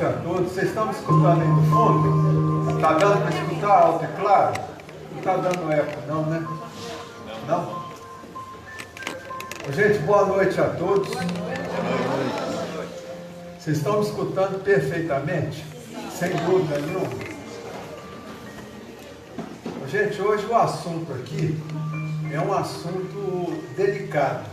noite a todos. Vocês estão me escutando aí no fundo? Está dando para escutar alto e claro? Não está dando eco não, né? Não? Gente, boa noite a todos. Vocês estão me escutando perfeitamente? Sem dúvida nenhuma. Gente, hoje o assunto aqui é um assunto delicado.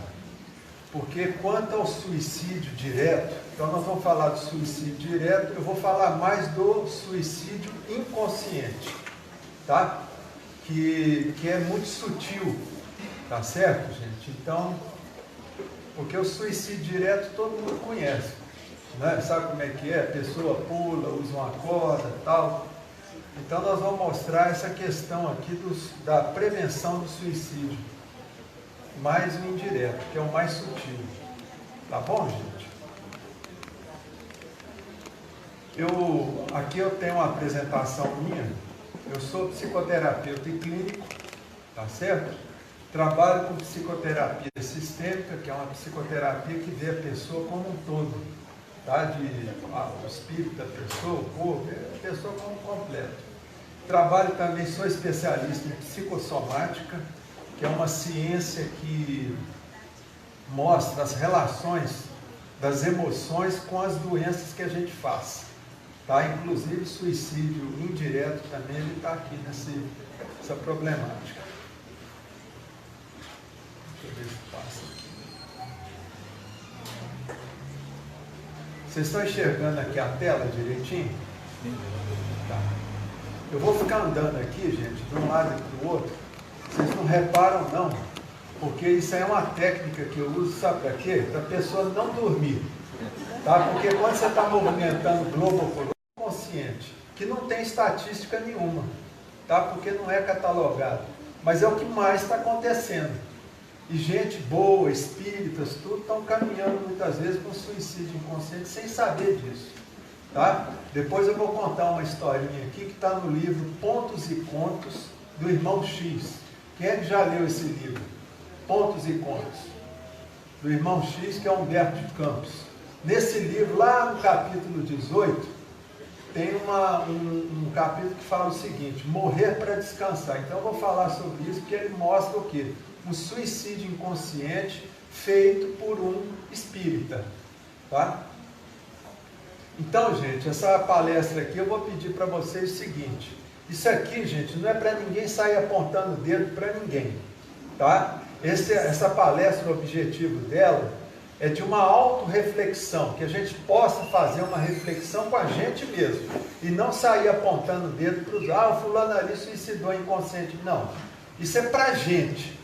Porque quanto ao suicídio direto, então nós vamos falar do suicídio direto, eu vou falar mais do suicídio inconsciente, tá? Que é muito sutil, tá certo, gente? Então, porque o suicídio direto todo mundo conhece, né? Sabe como é que é? A pessoa pula, usa uma corda e tal. Então nós vamos mostrar essa questão aqui da prevenção do suicídio. Mais o indireto, que é o mais sutil. Tá bom, gente? Aqui eu tenho uma apresentação minha. Eu sou psicoterapeuta e clínico, tá certo? Trabalho com psicoterapia sistêmica, que é uma psicoterapia que vê a pessoa como um todo, tá? O espírito da pessoa, o corpo, a pessoa como um completo. Trabalho também, sou especialista em psicossomática, que é uma ciência que mostra as relações das emoções com as doenças que a gente faz. Tá? Inclusive, suicídio indireto também ele está aqui nessa problemática. Deixa eu ver se passa aqui. Vocês estão enxergando aqui a tela direitinho? Tá. Eu vou ficar andando aqui, gente, de um lado e para o outro. Vocês não reparam não, porque isso aí é uma técnica que eu uso, sabe para quê? Para a pessoa não dormir, tá? Porque quando você está movimentando o globo ocular consciente, que não tem estatística nenhuma, tá? Porque não é catalogado, mas é o que mais está acontecendo. E gente boa, espíritas, tudo estão caminhando muitas vezes com suicídio inconsciente sem saber disso, tá? Depois eu vou contar uma historinha aqui que está no livro Pontos e Contos do Irmão X. Quem é que já leu esse livro? Pontos e Contos, do Irmão X, que é Humberto de Campos. Nesse livro, lá no capítulo 18, tem um capítulo que fala o seguinte: morrer para descansar. Então eu vou falar sobre isso, porque ele mostra o quê? Um suicídio inconsciente feito por um espírita. Tá? Então, gente, essa palestra aqui eu vou pedir para vocês o seguinte: isso aqui, gente, não é para ninguém sair apontando o dedo para ninguém, tá? Essa palestra, o objetivo dela é de uma autorreflexão, que a gente possa fazer uma reflexão com a gente mesmo, e não sair apontando o dedo para os o fulano ali suicidou inconsciente. Não, isso é para a gente,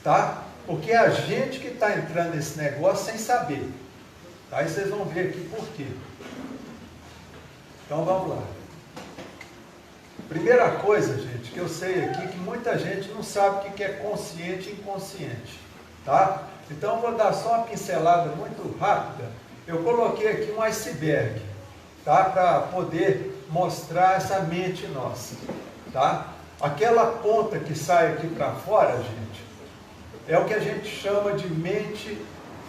tá? Porque é a gente que está entrando nesse negócio sem saber, tá? E vocês vão ver aqui por quê. Então vamos lá. Primeira coisa, gente, que eu sei aqui, que muita gente não sabe o que é consciente e inconsciente, tá? Então eu vou dar só uma pincelada muito rápida. Eu coloquei aqui um iceberg, tá? Para poder mostrar essa mente nossa, tá? Aquela ponta que sai aqui para fora, gente, é o que a gente chama de mente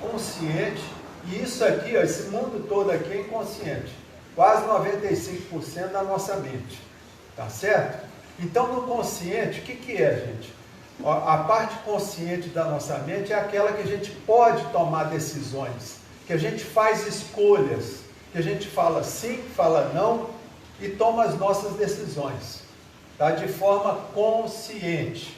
consciente, e isso aqui, ó, esse mundo todo aqui é inconsciente, quase 95% da nossa mente. Tá certo? Então, no consciente, o que é, gente? A parte consciente da nossa mente é aquela que a gente pode tomar decisões, que a gente faz escolhas, que a gente fala sim, fala não e toma as nossas decisões, tá? De forma consciente.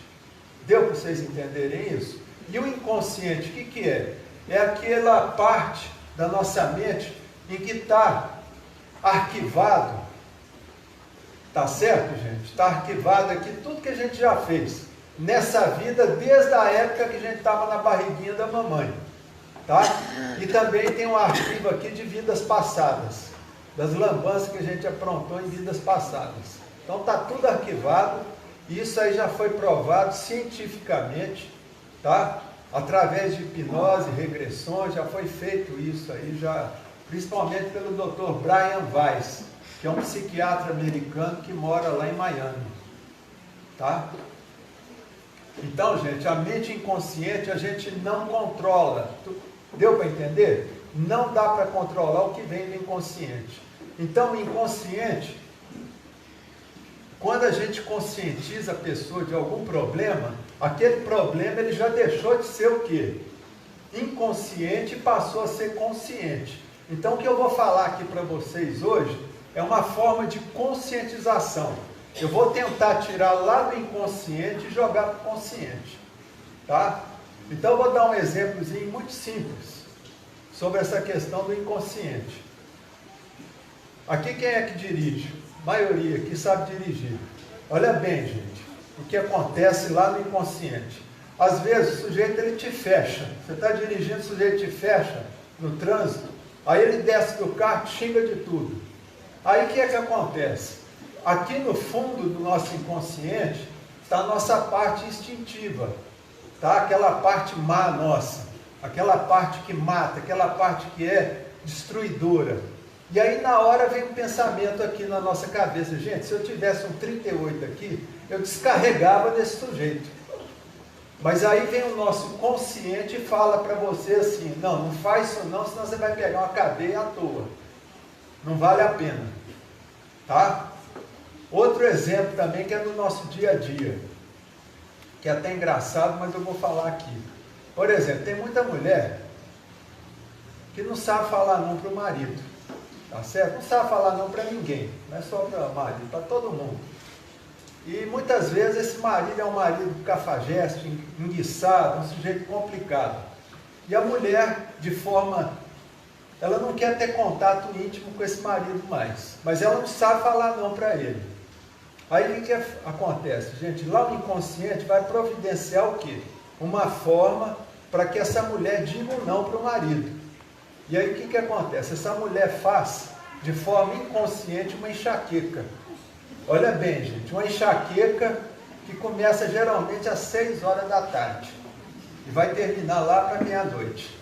Deu para vocês entenderem isso? E o inconsciente, o que é? É aquela parte da nossa mente em que está arquivado. Tá certo, gente? Está arquivado aqui tudo que a gente já fez nessa vida, desde a época que a gente estava na barriguinha da mamãe, tá? E também tem um arquivo aqui de vidas passadas, das lambanças que a gente aprontou em vidas passadas. Então tá tudo arquivado, e isso aí já foi provado cientificamente, tá? Através de hipnose, regressões, já foi feito isso aí, já, principalmente pelo Dr. Brian Weiss, que é um psiquiatra americano que mora lá em Miami, tá? Então, gente, a mente inconsciente a gente não controla. Deu para entender? Não dá para controlar o que vem do inconsciente. Então, o inconsciente, quando a gente conscientiza a pessoa de algum problema, aquele problema ele já deixou de ser o quê? Inconsciente e passou a ser consciente. Então, o que eu vou falar aqui para vocês hoje é uma forma de conscientização. Eu vou tentar tirar lá do inconsciente e jogar para o consciente. Tá? Então, eu vou dar um exemplozinho muito simples sobre essa questão do inconsciente. Aqui quem é que dirige? A maioria aqui sabe dirigir. Olha bem, gente, o que acontece lá no inconsciente. Às vezes o sujeito ele te fecha. Você está dirigindo, o sujeito te fecha no trânsito, aí ele desce do carro, xinga de tudo. Aí o que é que acontece? Aqui no fundo do nosso inconsciente está a nossa parte instintiva, tá? Aquela parte má nossa, aquela parte que mata, aquela parte que é destruidora. E aí na hora vem um pensamento aqui na nossa cabeça, gente, se eu tivesse um 38 aqui, eu descarregava desse sujeito. Mas aí vem o nosso consciente e fala para você assim, não faz isso não, senão você vai pegar uma cadeia à toa. Não vale a pena. Tá? Outro exemplo também que é do nosso dia a dia, que é até engraçado, mas eu vou falar aqui. Por exemplo, tem muita mulher que não sabe falar não para o marido. Tá certo? Não sabe falar não para ninguém, não é só para o marido, para todo mundo. E muitas vezes esse marido é um marido cafajeste, enguiçado, um sujeito complicado. E a mulher, de forma, ela não quer ter contato íntimo com esse marido mais, mas ela não sabe falar não para ele. Aí o que acontece, gente? Lá o inconsciente vai providenciar o quê? Uma forma para que essa mulher diga um não para o marido. E aí o que acontece? Essa mulher faz, de forma inconsciente, uma enxaqueca. Olha bem, gente, uma enxaqueca que começa geralmente às 6 horas da tarde e vai terminar lá para meia-noite.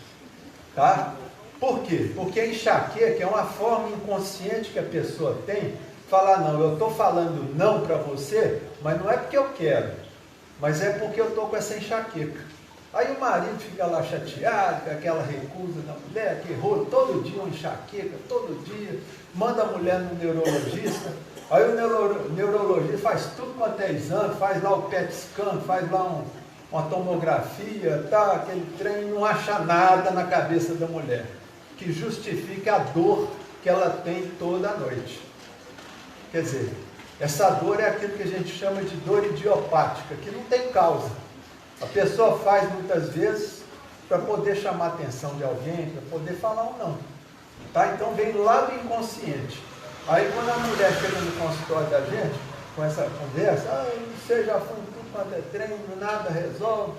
Tá? Por quê? Porque a enxaqueca é uma forma inconsciente que a pessoa tem, falar não, eu estou falando não para você, mas não é porque eu quero, mas é porque eu estou com essa enxaqueca. Aí o marido fica lá chateado, com aquela recusa da mulher, que errou todo dia uma enxaqueca, todo dia, manda a mulher no neurologista, aí o neurologista faz tudo quanto é exame, faz lá o PET scan, faz lá uma tomografia, tá, aquele trem, não acha nada na cabeça da mulher, que justifique a dor que ela tem toda a noite. Quer dizer, essa dor é aquilo que a gente chama de dor idiopática, que não tem causa. A pessoa faz muitas vezes para poder chamar a atenção de alguém, para poder falar um não. Tá? Então vem lá do inconsciente. Aí quando a mulher chega no consultório da gente, com essa conversa, você já foi tudo quanto é treino, nada resolve.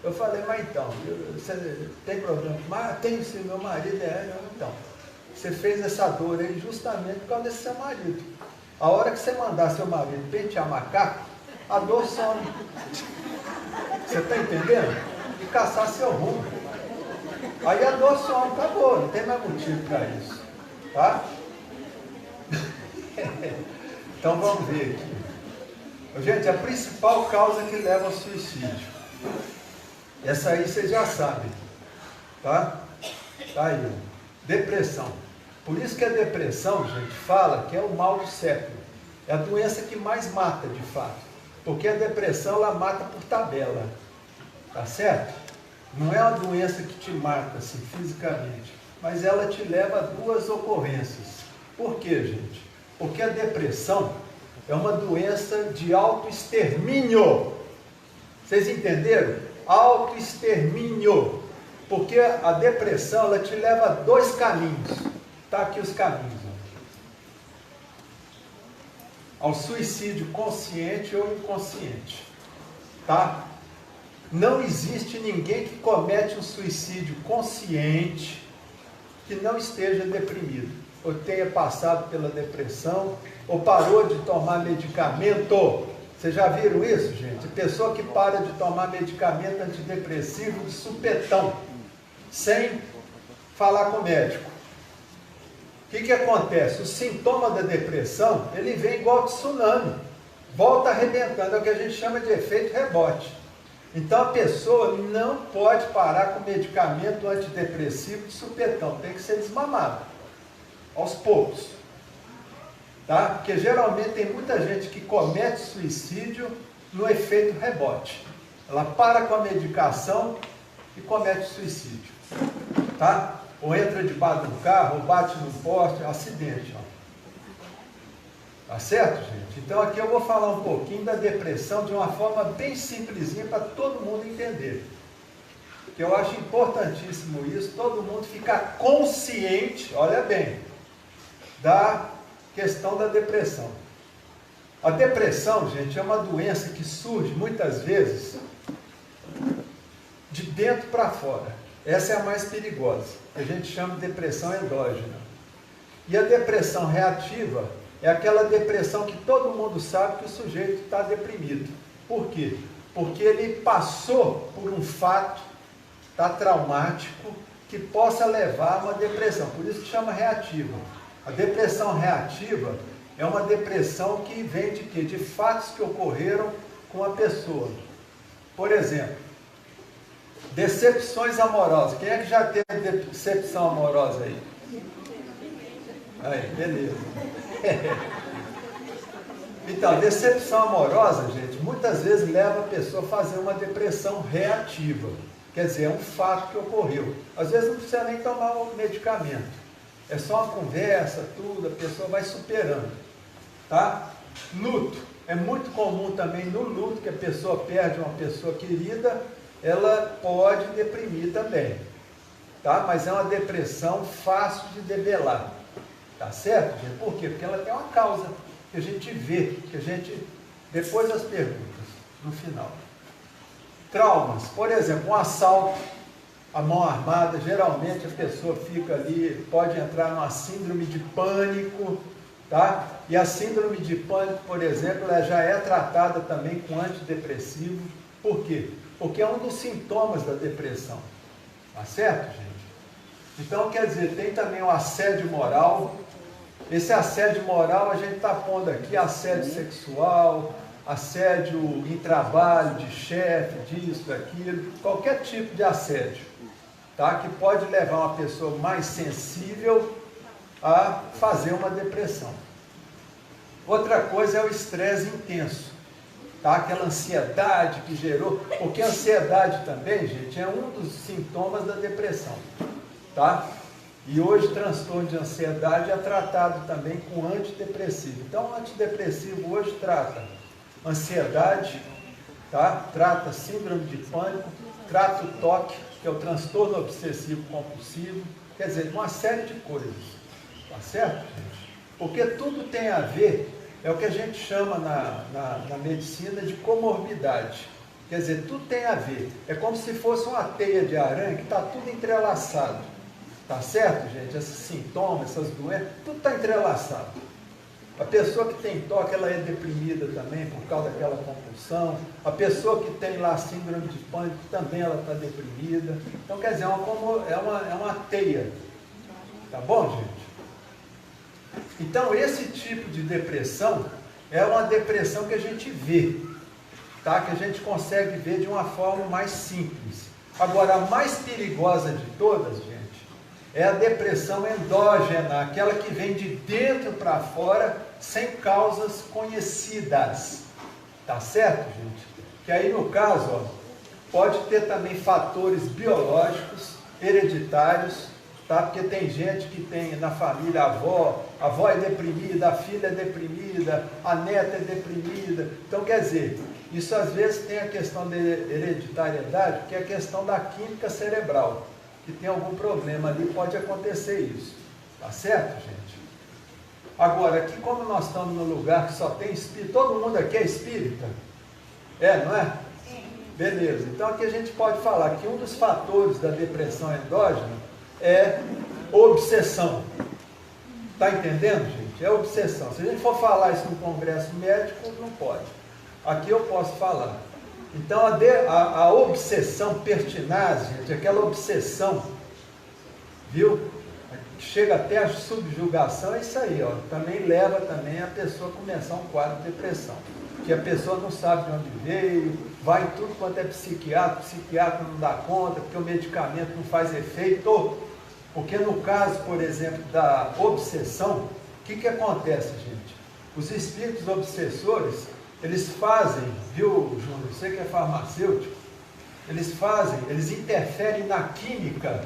Eu falei, mas então, você tem problema? Mas tem sim, meu marido então. Você fez essa dor aí justamente por causa desse seu marido. A hora que você mandar seu marido pentear macaco, a dor some. Você está entendendo? E caçar seu rumo. Aí a dor some, acabou, não tem mais motivo para isso. Tá? Então vamos ver aqui. Gente, a principal causa que leva ao suicídio. Essa aí vocês já sabem. Tá? Tá aí. Depressão. Por isso que a depressão, gente, fala que é o mal do século. É a doença que mais mata, de fato. Porque a depressão, ela mata por tabela. Tá certo? Não é uma doença que te mata, assim, fisicamente. Mas ela te leva a duas ocorrências. Por quê, gente? Porque a depressão é uma doença de autoextermínio. Vocês entenderam? Autoextermínio. Porque a depressão, ela te leva a dois caminhos. Tá aqui os caminhos. Ao suicídio consciente ou inconsciente. Tá? Não existe ninguém que comete um suicídio consciente que não esteja deprimido, ou tenha passado pela depressão, ou parou de tomar medicamento. Vocês já viram isso, gente? Pessoa que para de tomar medicamento antidepressivo de supetão, sem falar com o médico. O que acontece? O sintoma da depressão, ele vem igual tsunami, volta arrebentando, é o que a gente chama de efeito rebote. Então a pessoa não pode parar com medicamento antidepressivo de supetão, tem que ser desmamado, aos poucos. tá? Porque geralmente tem muita gente que comete suicídio no efeito rebote. Ela para com a medicação e comete suicídio, tá? Ou entra debaixo do carro, ou bate no poste, acidente, ó. Tá certo, gente? Então aqui eu vou falar um pouquinho da depressão de uma forma bem simplesinha para todo mundo entender. Que eu acho importantíssimo isso, todo mundo ficar consciente, olha bem, da questão da depressão. A depressão, gente, é uma doença que surge muitas vezes de dentro para fora. Essa é a mais perigosa, que a gente chama de depressão endógena. E a depressão reativa é aquela depressão que todo mundo sabe que o sujeito está deprimido. Por quê? Porque ele passou por um fato, tá, traumático, que possa levar a uma depressão. Por isso que chama reativa. A depressão reativa é uma depressão que vem de quê? De fatos que ocorreram com a pessoa. Por exemplo, decepções amorosas. Quem é que já teve decepção amorosa aí? Aí, beleza. Então, decepção amorosa, gente, muitas vezes leva a pessoa a fazer uma depressão reativa. Quer dizer, é um fato que ocorreu. Às vezes não precisa nem tomar o medicamento. É só uma conversa, tudo, a pessoa vai superando. Tá? Luto. É muito comum também no luto, que a pessoa perde uma pessoa querida, ela pode deprimir também. Tá? Mas é uma depressão fácil de debelar. Tá certo, gente? Por quê? Porque ela tem uma causa que a gente vê, que a gente... Depois das perguntas, no final. Traumas. Por exemplo, um assalto, a mão armada, geralmente a pessoa fica ali, pode entrar numa síndrome de pânico, tá? E a síndrome de pânico, por exemplo, ela já é tratada também com antidepressivo. Por quê? Porque é um dos sintomas da depressão. Tá certo, gente? Então, quer dizer, tem também o assédio moral. Esse assédio moral, a gente está pondo aqui assédio sexual, assédio em trabalho, de chefe, disso, daquilo, qualquer tipo de assédio, tá? Que pode levar uma pessoa mais sensível a fazer uma depressão. Outra coisa é o estresse intenso, tá? Aquela ansiedade que gerou, porque a ansiedade também, gente, é um dos sintomas da depressão, tá? E hoje transtorno de ansiedade é tratado também com antidepressivo. Então, o antidepressivo hoje trata ansiedade, tá? Trata síndrome de pânico, trata o TOC, que é o transtorno obsessivo compulsivo, quer dizer, uma série de coisas. Tá certo, gente? Porque tudo tem a ver, é o que a gente chama na medicina de comorbidade. Quer dizer, tudo tem a ver. É como se fosse uma teia de aranha que está tudo entrelaçado. Tá certo, gente? Esses sintomas, essas doenças, tudo está entrelaçado. A pessoa que tem TOC, ela é deprimida também por causa daquela compulsão. A pessoa que tem lá síndrome de pânico, também ela está deprimida. Então, quer dizer, é uma teia. Tá bom, gente? Então, esse tipo de depressão é uma depressão que a gente vê, tá? Que a gente consegue ver de uma forma mais simples. Agora, a mais perigosa de todas, gente, é a depressão endógena, aquela que vem de dentro para fora, sem causas conhecidas. Tá certo, gente? Que aí, no caso, ó, pode ter também fatores biológicos, hereditários, tá? Porque tem gente que tem na família a avó é deprimida, a filha é deprimida, a neta é deprimida. Então, quer dizer, isso às vezes tem a questão de hereditariedade, que é a questão da química cerebral, que tem algum problema ali, pode acontecer isso. Tá certo, gente? Agora, aqui como nós estamos num lugar que só tem espírito, todo mundo aqui é espírita? É, não é? Sim. Beleza. Então aqui a gente pode falar que um dos fatores da depressão endógena é obsessão. Tá entendendo, gente? É obsessão. Se a gente for falar isso no congresso médico, não pode. Aqui eu posso falar. Então a obsessão pertinaz, gente, aquela obsessão, viu? Que chega até a subjugação, é isso aí, ó. Também leva também a pessoa a começar um quadro de depressão. Que a pessoa não sabe de onde veio, vai em tudo quanto é psiquiatra, o psiquiatra não dá conta, porque o medicamento não faz efeito. Porque no caso, por exemplo, da obsessão, que acontece, gente? Os espíritos obsessores, eles fazem, viu, Júnior, você que é farmacêutico, eles interferem na química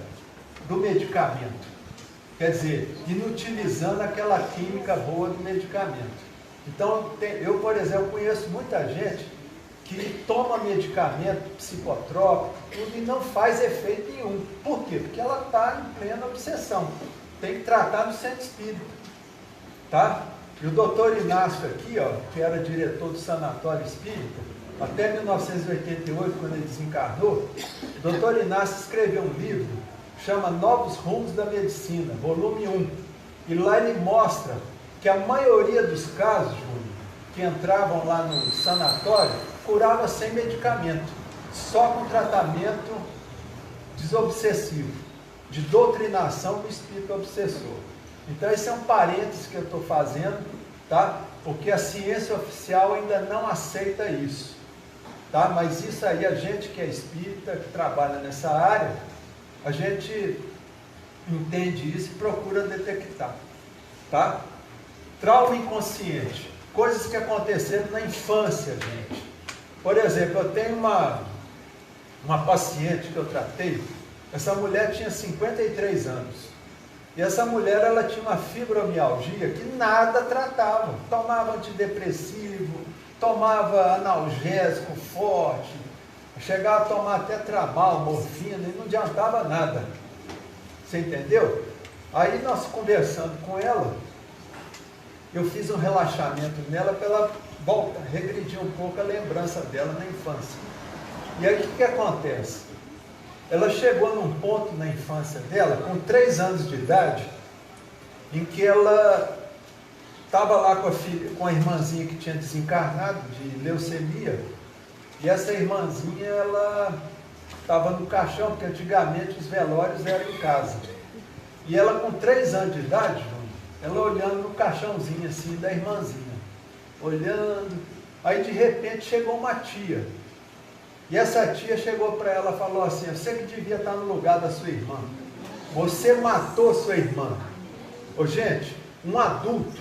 do medicamento. Quer dizer, inutilizando aquela química boa do medicamento. Então, eu, por exemplo, conheço muita gente que toma medicamento psicotrópico, tudo, e não faz efeito nenhum. Por quê? Porque ela está em plena obsessão. Tem que tratar no centro espírita. Tá? E o doutor Inácio aqui, ó, que era diretor do Sanatório Espírita, até 1988, quando ele desencarnou, o doutor Inácio escreveu um livro, chama Novos Rumos da Medicina, volume 1. E lá ele mostra que a maioria dos casos, Júnior, que entravam lá no sanatório, curava sem medicamento, só com tratamento desobsessivo, de doutrinação do espírito obsessor. Então esse é um parênteses que eu estou fazendo, tá? Porque a ciência oficial ainda não aceita isso, tá? Mas isso aí, a gente que é espírita, que trabalha nessa área, a gente entende isso e procura detectar, tá? Trauma inconsciente, coisas que aconteceram na infância, gente. Por exemplo, eu tenho uma paciente que eu tratei, essa mulher tinha 53 anos, e essa mulher, ela tinha uma fibromialgia que nada tratava, tomava antidepressivo, tomava analgésico forte, chegava a tomar até tramal, morfina, e não adiantava nada, você entendeu? Aí nós conversando com ela, eu fiz um relaxamento nela para ela regredir um pouco a lembrança dela na infância. E aí o que acontece? Ela chegou num ponto na infância dela, com 3 anos de idade, em que ela estava lá com a irmãzinha que tinha desencarnado de leucemia, e essa irmãzinha, ela estava no caixão, porque antigamente os velórios eram em casa. E ela com 3 anos de idade, ela olhando no caixãozinho assim da irmãzinha, olhando, aí de repente chegou uma tia, e essa tia chegou para ela e falou assim: você que devia estar no lugar da sua irmã, você matou sua irmã. Ô gente, um adulto,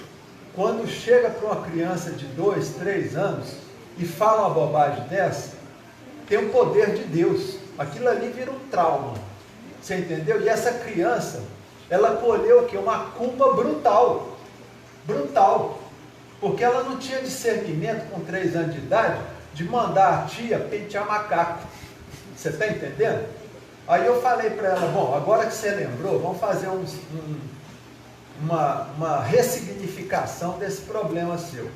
quando chega para uma criança de 2, 3 anos e fala uma bobagem dessa, tem um poder de Deus, aquilo ali vira um trauma, você entendeu? E essa criança, ela colheu o quê? Uma culpa brutal, porque ela não tinha discernimento com 3 anos de idade, de mandar a tia pentear macaco, você está entendendo? Aí eu falei para ela: bom, agora que você lembrou, vamos fazer uma ressignificação desse problema seu.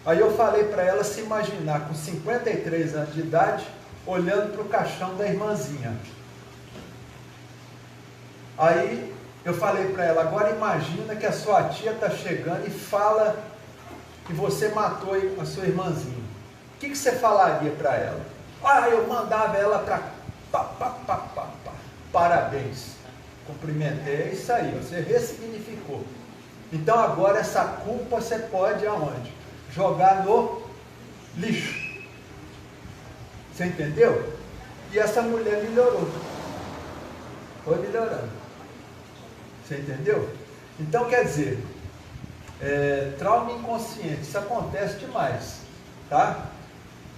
Aí eu falei para ela se imaginar com 53 anos de idade, olhando para o caixão da irmãzinha. Aí eu falei para ela: agora imagina que a sua tia está chegando e fala que você matou a sua irmãzinha. O que você falaria para ela? Ah, eu mandava ela para parabéns, cumprimentei, é isso aí, você ressignificou. Então agora essa culpa você pode aonde? Jogar no lixo. Você entendeu? E essa mulher melhorou. Foi melhorando. Você entendeu? Então quer dizer, trauma inconsciente, isso acontece demais, tá?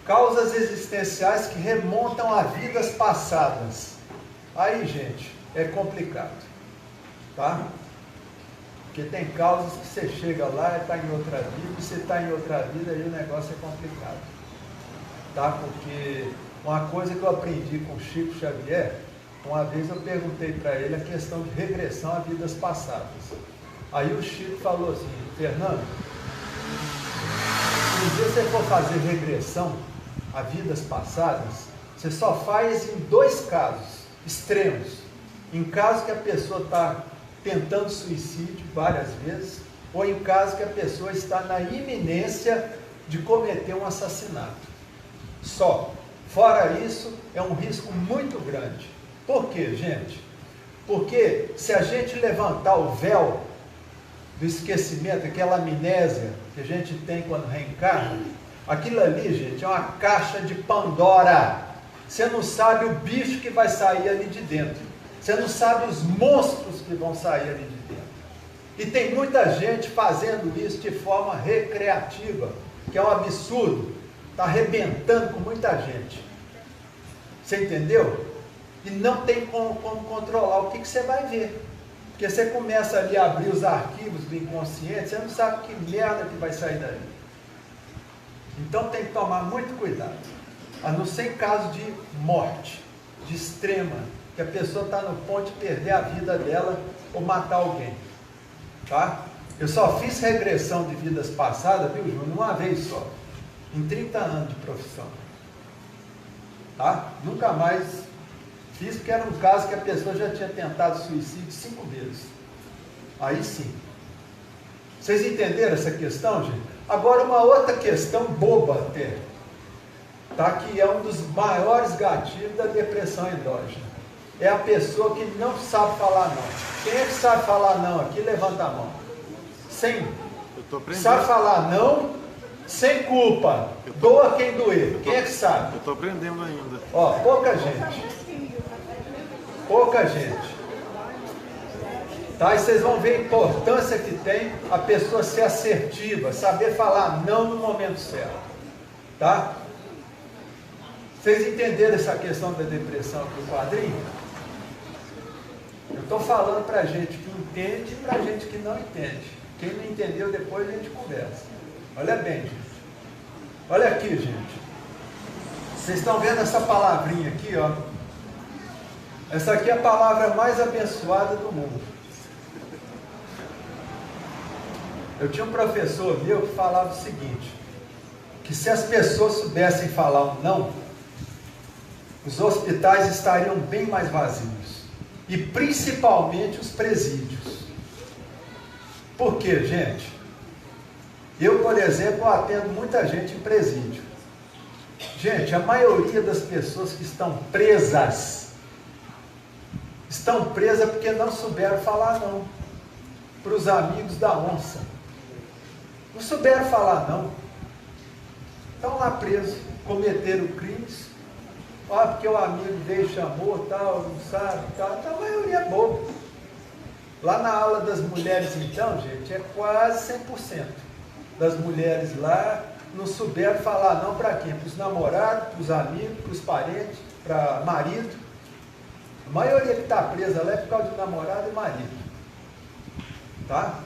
Causas existenciais que remontam a vidas passadas. Aí, gente, é complicado, tá? Porque tem causas que você chega lá e está em outra vida, e você está em outra vida e o negócio é complicado, tá? Porque uma coisa que eu aprendi com Chico Xavier, uma vez eu perguntei para ele a questão de regressão a vidas passadas. Aí o Chico falou assim: Fernando, se um dia você for fazer regressão a vidas passadas, você só faz em 2 casos extremos. Em caso que a pessoa está tentando suicídio várias vezes, ou em caso que a pessoa está na iminência de cometer um assassinato. Só. Fora isso, é um risco muito grande. Por quê, gente? Porque se a gente levantar o véu do esquecimento, aquela amnésia que a gente tem quando reencarna, aquilo ali, gente, é uma caixa de Pandora. Você não sabe o bicho que vai sair ali de dentro. Você não sabe os monstros que vão sair ali de dentro. E tem muita gente fazendo isso de forma recreativa, que é um absurdo. Está arrebentando com muita gente. Você entendeu? E não tem como controlar o que você vai ver. Porque você começa ali a abrir os arquivos do inconsciente, você não sabe que merda que vai sair daí. Então tem que tomar muito cuidado. A não ser em caso de morte, de extrema, que a pessoa está no ponto de perder a vida dela ou matar alguém. Tá? Eu só fiz regressão de vidas passadas, viu, Júnior? Uma vez só. Em 30 anos de profissão. Tá? Nunca mais fiz, porque era um caso que a pessoa já tinha tentado suicídio 5 vezes. Aí sim. Vocês entenderam essa questão, gente? Agora uma outra questão boba até. Tá? Que é um dos maiores gatilhos da depressão endógena. É a pessoa que não sabe falar não. Quem é que sabe falar não aqui? Levanta a mão. Sem. Sabe falar não, sem culpa. Doa quem doer. Quem é que sabe? Eu estou aprendendo ainda. Ó, pouca gente. Pouca gente. Tá? E vocês vão ver a importância que tem a pessoa ser assertiva, saber falar não no momento certo. Tá? Vocês entenderam essa questão da depressão aqui no quadrinho? Eu estou falando para gente que entende e para gente que não entende. Quem não entendeu, depois a gente conversa. Olha bem, gente. Olha aqui, gente. Vocês estão vendo essa palavrinha aqui, ó? Essa aqui é a palavra mais abençoada do mundo. Eu tinha um professor meu que falava o seguinte, que se as pessoas soubessem falar um não, os hospitais estariam bem mais vazios. E principalmente os presídios. Por quê, gente? Eu, por exemplo, atendo muita gente em presídio. Gente, a maioria das pessoas que estão presas porque não souberam falar não. Para os amigos da onça. Não souberam falar não. Estão lá presos, cometeram crimes. Porque o amigo dele chamou, tal, não sabe, tal. Então a maioria é bobo. Lá na aula das mulheres, então, gente, é quase 100% das mulheres lá não souberam falar não para quem? Para os namorados, para os amigos, para os parentes, para marido. A maioria que está presa lá é por causa de namorado e marido. Tá?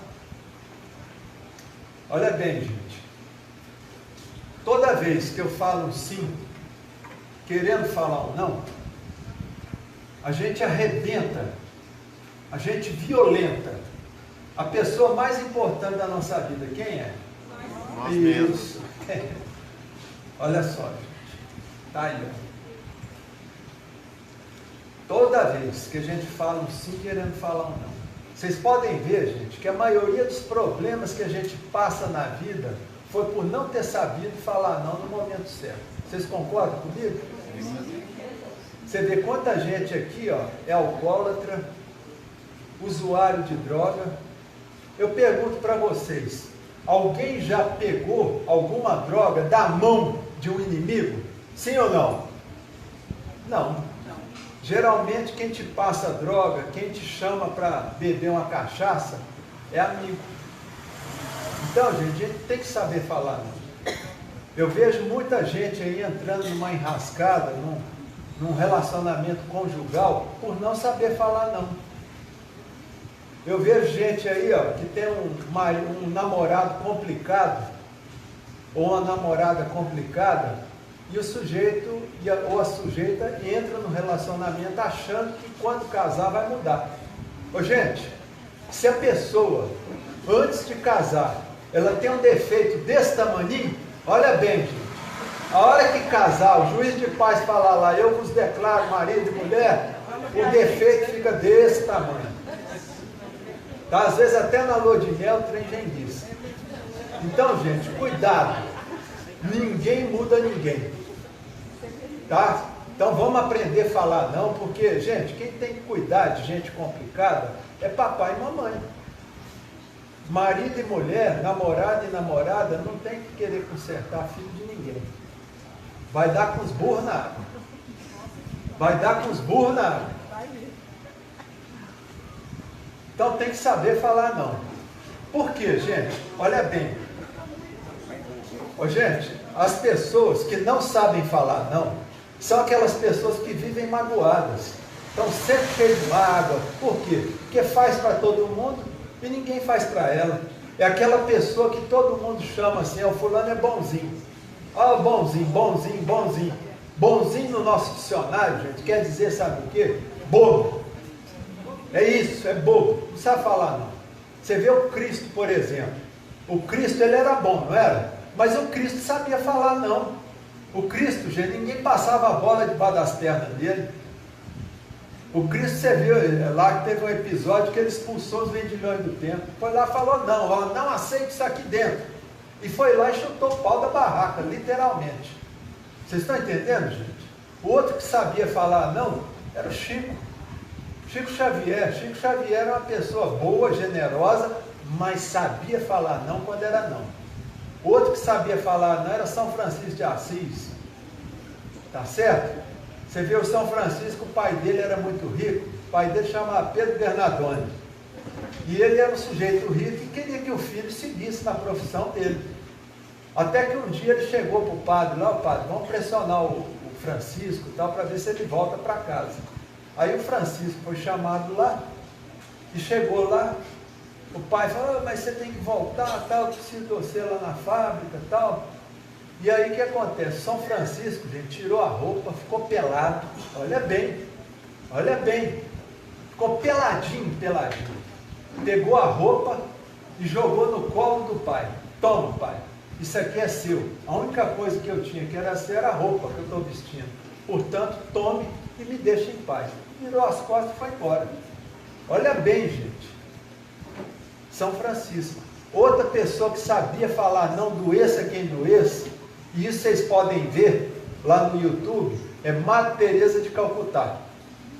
Olha bem, gente. Toda vez que eu falo um sim, querendo falar um não, a gente arrebenta, a gente violenta a pessoa mais importante da nossa vida. Quem é? Nós mesmos. Olha só, gente. Tá aí, ó. Toda vez que a gente fala um sim querendo falar um não, vocês podem ver, gente, que a maioria dos problemas que a gente passa na vida foi por não ter sabido falar não no momento certo. Vocês concordam comigo? Você vê quanta gente aqui, ó, é alcoólatra, usuário de droga. Eu pergunto para vocês, alguém já pegou alguma droga da mão de um inimigo? Sim ou não? Não. Geralmente quem te passa droga, quem te chama para beber uma cachaça, é amigo. Então, gente, a gente tem que saber falar não. Eu vejo muita gente aí entrando numa enrascada, num relacionamento conjugal, por não saber falar não. Eu vejo gente aí, ó, que tem um namorado complicado, ou uma namorada complicada, e o sujeito ou a sujeita entra no relacionamento achando que quando casar vai mudar. Ô, gente, se a pessoa, antes de casar, ela tem um defeito desse tamaninho, olha bem, gente, a hora que casar, o juiz de paz falar lá, eu vos declaro marido e mulher, o defeito fica desse tamanho. Tá? Às vezes até na lua de mel o trem já diz. Então, gente, cuidado. Ninguém muda ninguém. Tá? Então vamos aprender a falar não, porque, gente, quem tem que cuidar de gente complicada é papai e mamãe. Marido e mulher, namorado e namorada, não tem que querer consertar filho de ninguém. Vai dar com os burros na água. Vai dar com os burros na água. Então tem que saber falar não. Por quê, gente? Olha bem. Ô, gente, as pessoas que não sabem falar não, são aquelas pessoas que vivem magoadas. Estão sempre cheias de mágoa. Por quê? Porque faz para todo mundo e ninguém faz para ela. É aquela pessoa que todo mundo chama assim, o fulano é bonzinho. Ó, bonzinho, bonzinho, bonzinho. Bonzinho no nosso dicionário, gente, quer dizer, sabe o quê? Bobo. É isso, é bobo. Não sabe falar não. Você vê o Cristo, por exemplo. O Cristo, ele era bom, não era? Mas o Cristo sabia falar não. O Cristo, gente, ninguém passava a bola debaixo das pernas dele. O Cristo, você viu lá que teve um episódio que ele expulsou os vendilhões do templo. Foi lá e falou, não, não aceito isso aqui dentro. E foi lá e chutou o pau da barraca, literalmente. Vocês estão entendendo, gente? O outro que sabia falar não, era o Chico. Chico Xavier. Chico Xavier era uma pessoa boa, generosa, mas sabia falar não quando era não. O outro que sabia falar não era São Francisco de Assis. Tá certo? Você vê o São Francisco, o pai dele era muito rico, o pai dele chamava Pedro Bernardone. E ele era um sujeito rico e queria que o filho seguisse na profissão dele. Até que um dia ele chegou para o padre lá, o padre, vamos pressionar o Francisco e tal, para ver se ele volta para casa. Aí o Francisco foi chamado lá, e chegou lá, o pai falou, mas você tem que voltar, tal, eu preciso de você lá na fábrica e tal. E aí o que acontece? São Francisco, gente, tirou a roupa, ficou pelado, olha bem, ficou peladinho, pegou a roupa e jogou no colo do pai. Toma, pai, isso aqui é seu, a única coisa que eu tinha que era ser a roupa que eu estou vestindo, portanto, tome e me deixe em paz. Virou as costas e foi embora. Olha bem, gente, São Francisco. Outra pessoa que sabia falar não, doeça quem doeça, e isso vocês podem ver lá no YouTube, é Madre Teresa de Calcutá.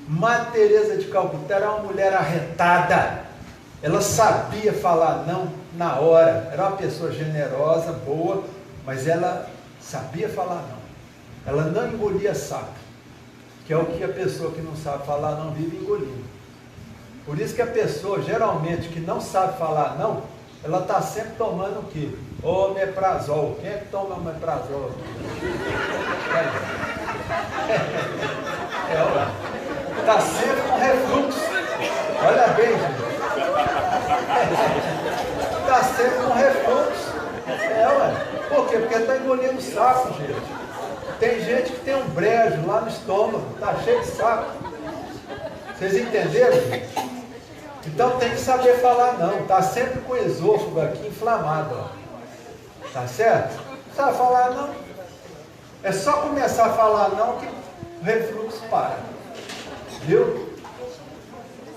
Madre Teresa de Calcutá era uma mulher arretada, ela sabia falar não na hora, era uma pessoa generosa, boa, mas ela sabia falar não, ela não engolia sapo, que é o que a pessoa que não sabe falar não vive engolindo. Por isso que a pessoa, geralmente, que não sabe falar não, ela está sempre tomando o quê? Omeprazol. Quem é que toma omeprazol aqui? Está sempre com refluxo. Olha bem, gente. Está sempre com refluxo. Por quê? Porque está engolindo saco, gente. Tem gente que tem um brejo lá no estômago, está cheio de saco. Vocês entenderam, gente? Então tem que saber falar não, está sempre com o esôfago aqui inflamado, ó. Tá certo? Não sabe falar não? É só começar a falar não que o refluxo para. Viu?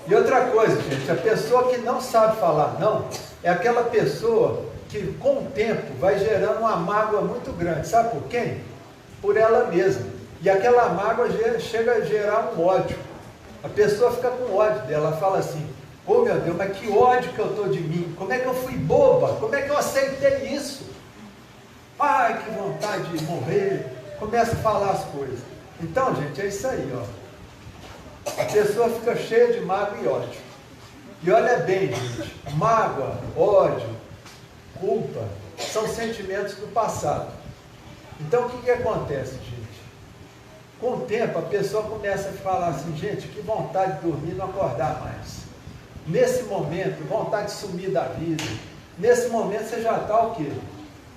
E outra coisa, gente, a pessoa que não sabe falar não, é aquela pessoa que com o tempo vai gerando uma mágoa muito grande. Sabe por quem? Por ela mesma. E aquela mágoa chega a gerar um ódio. A pessoa fica com ódio dela, ela fala assim, oh meu Deus, mas que ódio que eu estou de mim, como é que eu fui boba, como é que eu aceitei isso? Ai, que vontade de morrer, começa a falar as coisas. Então, gente, é isso aí, ó. A pessoa fica cheia de mágoa e ódio. E olha bem, gente, mágoa, ódio, culpa, são sentimentos do passado. Então, o que acontece, gente? Com o tempo, a pessoa começa a falar assim, gente, que vontade de dormir e não acordar mais. Nesse momento, vontade de sumir da vida. Nesse momento, você já está o quê?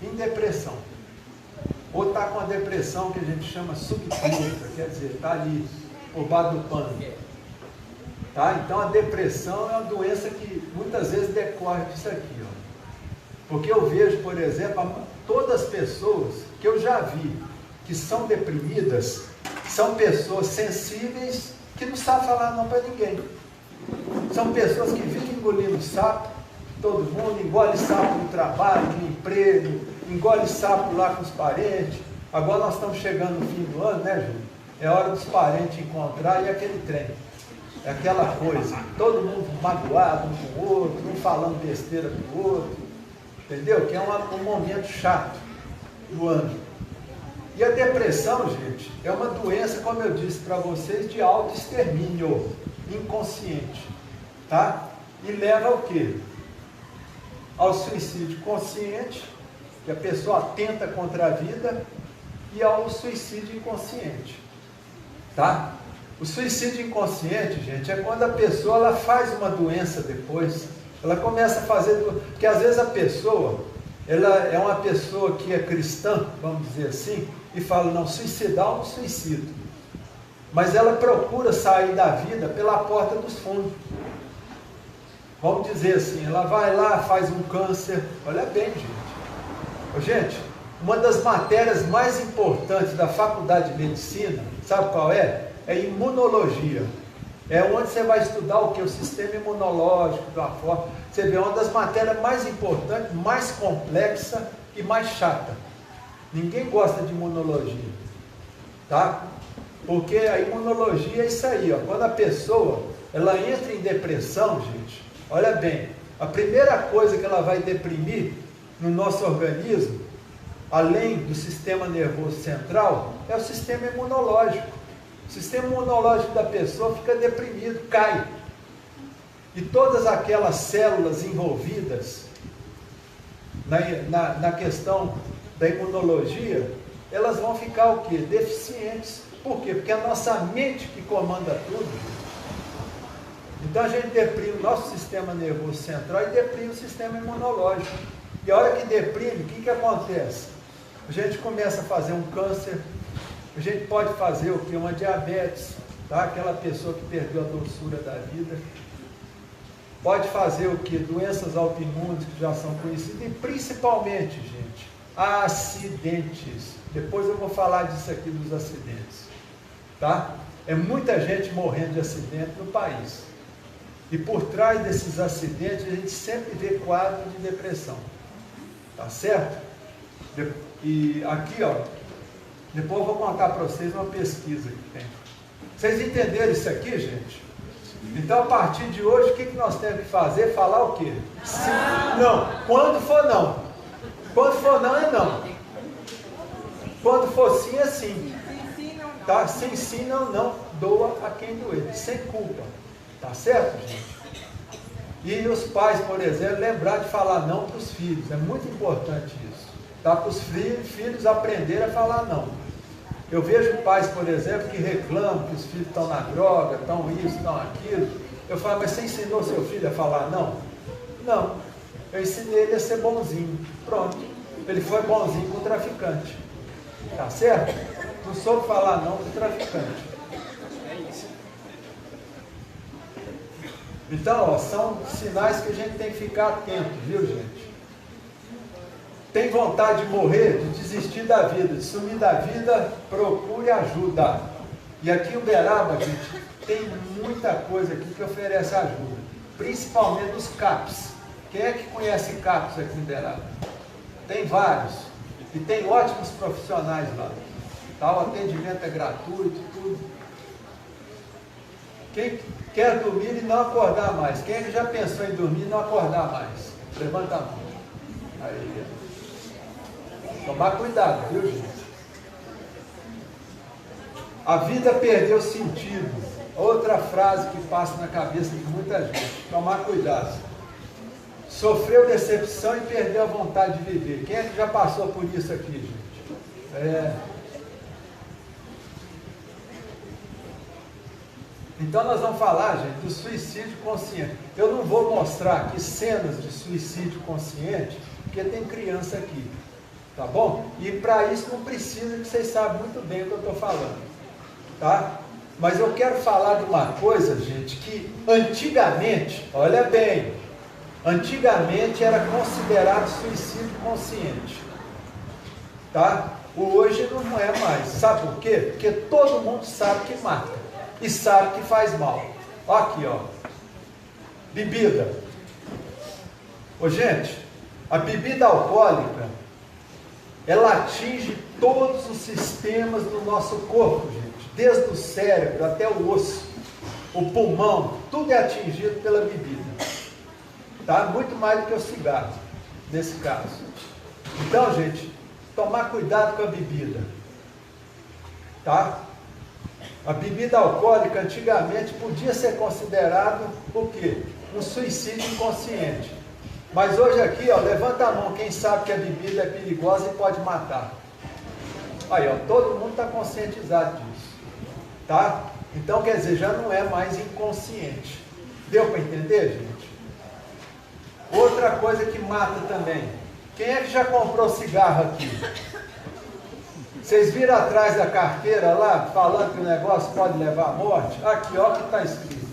Em depressão. Ou está com a depressão que a gente chama subclínica, quer dizer, está ali, por baixo do pano. Tá? Então, a depressão é uma doença que muitas vezes decorre disso aqui, ó. Porque eu vejo, por exemplo, todas as pessoas que eu já vi que são deprimidas, são pessoas sensíveis que não sabem falar não para ninguém. São pessoas que vivem engolindo sapo, todo mundo engole sapo no trabalho, no emprego, engole sapo lá com os parentes. Agora nós estamos chegando no fim do ano, né, Júlio? É hora dos parentes encontrar e aquele trem. É aquela coisa, todo mundo magoado um com o outro, um falando besteira com o outro, entendeu? Que é um momento chato do ano. E a depressão, gente, é uma doença, como eu disse para vocês, de autoextermínio inconsciente, tá? E leva ao quê? ao suicídio consciente, que a pessoa atenta contra a vida, e ao suicídio inconsciente. Tá? O suicídio inconsciente, gente, é quando a pessoa ela faz uma doença depois. Ela começa a fazer... Porque às vezes a pessoa, ela é uma pessoa que é cristã, vamos dizer assim, e fala, não, suicidar eu não suicido. Mas ela procura sair da vida pela porta dos fundos. Vamos dizer assim, ela vai lá, faz um câncer. Olha bem, gente. Gente, uma das matérias mais importantes da faculdade de medicina, sabe qual é? É imunologia. É onde você vai estudar o que? O sistema imunológico, da forma. Você vê, uma das matérias mais importantes, mais complexa e mais chata. Ninguém gosta de imunologia. Tá? Porque a imunologia é isso aí, ó. Quando a pessoa ela entra em depressão, gente, olha bem, a primeira coisa que ela vai deprimir no nosso organismo, além do sistema nervoso central, é o sistema imunológico. O sistema imunológico da pessoa fica deprimido, cai. E todas aquelas células envolvidas na questão da imunologia, elas vão ficar o quê? Deficientes. Por quê? Porque é a nossa mente que comanda tudo. Então a gente deprime o nosso sistema nervoso central e deprime o sistema imunológico. E a hora que deprime, o que acontece? A gente começa a fazer um câncer, a gente pode fazer o quê? Uma diabetes, tá? Aquela pessoa que perdeu a doçura da vida. Pode fazer o quê? Doenças autoimunes que já são conhecidas e principalmente, gente, acidentes. Depois eu vou falar disso aqui dos acidentes, tá? É muita gente morrendo de acidente no país. E por trás desses acidentes a gente sempre vê quadro de depressão. Tá certo? E aqui, ó, depois eu vou contar para vocês uma pesquisa que tem. Vocês entenderam isso aqui, gente? Então, a partir de hoje, o que nós temos que fazer? Falar o quê? Sim, não. Quando for não. Quando for não, é não. Quando for sim, é sim. Tá? Sim, sim, não, não. Doa a quem doer. Sem culpa. Tá certo, gente? E os pais, por exemplo, lembrar de falar não para os filhos. É muito importante isso. Tá? Para os filhos aprenderem a falar não. Eu vejo pais, por exemplo, que reclamam que os filhos estão na droga, estão isso, estão aquilo. Eu falo, mas você ensinou seu filho a falar não? Não. Eu ensinei ele a ser bonzinho. Pronto. Ele foi bonzinho com o traficante. Tá certo? Não soube falar não com o traficante. Então, ó, são sinais que a gente tem que ficar atento, viu, gente? Tem vontade de morrer, de desistir da vida, de sumir da vida, procure ajuda. E aqui em Uberaba, gente, tem muita coisa aqui que oferece ajuda, principalmente os CAPs. Quem é que conhece CAPs aqui em Uberaba? Tem vários, e tem ótimos profissionais lá. Tá? O atendimento é gratuito, tudo. Quem quer dormir e não acordar mais? Quem é que já pensou em dormir e não acordar mais? Levanta a mão. Aí. Tomar cuidado, viu, gente? A vida perdeu sentido. Outra frase que passa na cabeça de muita gente. Tomar cuidado. Sofreu decepção e perdeu a vontade de viver. Quem é que já passou por isso aqui, gente? Então nós vamos falar, gente, do suicídio consciente. Eu não vou mostrar aqui cenas de suicídio consciente, porque tem criança aqui. Tá bom? E para isso não precisa, que vocês sabem muito bem o que eu estou falando. Tá? Mas eu quero falar de uma coisa, gente, que antigamente, olha bem, antigamente era considerado suicídio consciente. Tá? Hoje não é mais. Sabe por quê? Porque todo mundo sabe que mata. E sabe que faz mal. Olha aqui, ó. Bebida. Ô, gente, a bebida alcoólica, ela atinge todos os sistemas do nosso corpo, gente. Desde o cérebro até o osso, o pulmão, tudo é atingido pela bebida. Tá? Muito mais do que o cigarro, nesse caso. Então, gente, tomar cuidado com a bebida. Tá? A bebida alcoólica antigamente podia ser considerado o quê? Um suicídio inconsciente. Mas hoje aqui, ó, levanta a mão quem sabe que a bebida é perigosa e pode matar. Aí, ó, todo mundo está conscientizado disso. Tá? Então, quer dizer, já não é mais inconsciente. Deu para entender, gente? Outra coisa que mata também. Quem é que já comprou cigarro aqui? Vocês viram atrás da carteira lá, falando que o negócio pode levar à morte? Aqui, ó, que está escrito.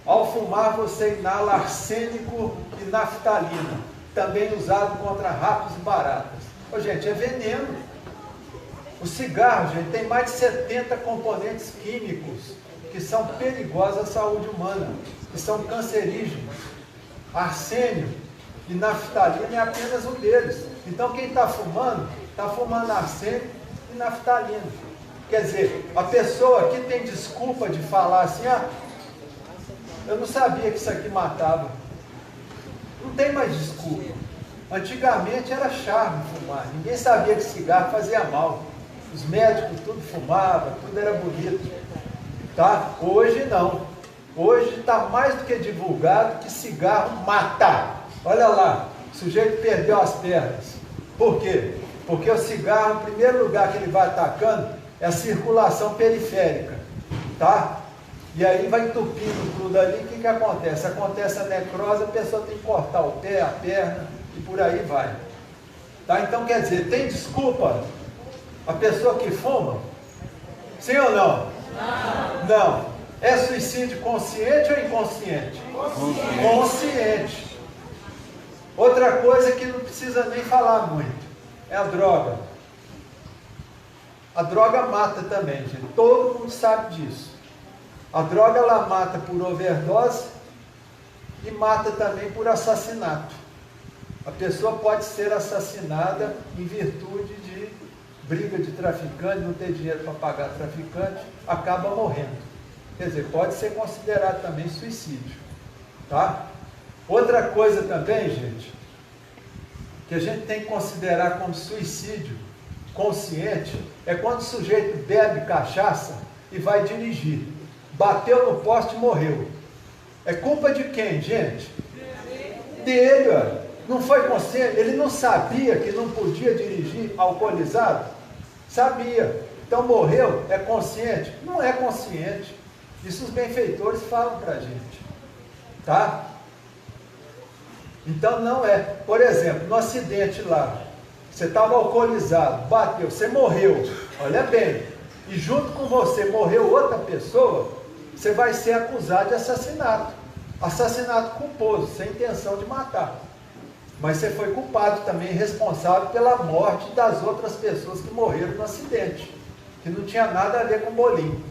Ao fumar, você inala arsênico e naftalina, também usado contra ratos e baratas. Ô, gente, é veneno. O cigarro, gente, tem mais de 70 componentes químicos que são perigosos à saúde humana, que são cancerígenos. Arsênio e naftalina é apenas um deles. Então, quem está fumando arsênio e naftalina. Quer dizer, a pessoa aqui tem desculpa de falar assim, eu não sabia que isso aqui matava. Não tem mais desculpa. Antigamente era charme fumar. Ninguém sabia que cigarro fazia mal. Os médicos tudo fumava, tudo era bonito. Tá? Hoje não. Hoje está mais do que divulgado que cigarro mata. Olha lá, o sujeito perdeu as pernas. Por quê? Porque o cigarro, o primeiro lugar que ele vai atacando é a circulação periférica. Tá? E aí vai entupindo tudo ali, o que acontece? Acontece a necrose, a pessoa tem que cortar o pé, a perna e por aí vai. Tá? Então quer dizer, tem desculpa a pessoa que fuma? Sim ou não? Não. É suicídio consciente ou inconsciente? Consciente. Outra coisa que não precisa nem falar muito, é a droga. A droga mata também, gente. Todo mundo sabe disso. A droga ela mata por overdose e mata também por assassinato. A pessoa pode ser assassinada em virtude de briga de traficante, não ter dinheiro para pagar traficante, acaba morrendo. Quer dizer, pode ser considerado também suicídio. Tá? Outra coisa também, gente, que a gente tem que considerar como suicídio consciente, é quando o sujeito bebe cachaça e vai dirigir. Bateu no poste e morreu. É culpa de quem, gente? Dele, ó. Não foi consciente? Ele não sabia que não podia dirigir alcoolizado? Sabia. Então morreu, é consciente? Não é consciente. Isso os benfeitores falam para a gente. Tá? Então não é. Por exemplo, no acidente lá, você estava alcoolizado, bateu, você morreu. Olha bem. E junto com você morreu outra pessoa, você vai ser acusado de assassinato. Assassinato culposo, sem intenção de matar. Mas você foi culpado também, responsável pela morte das outras pessoas que morreram no acidente. Que não tinha nada a ver com o bolinho.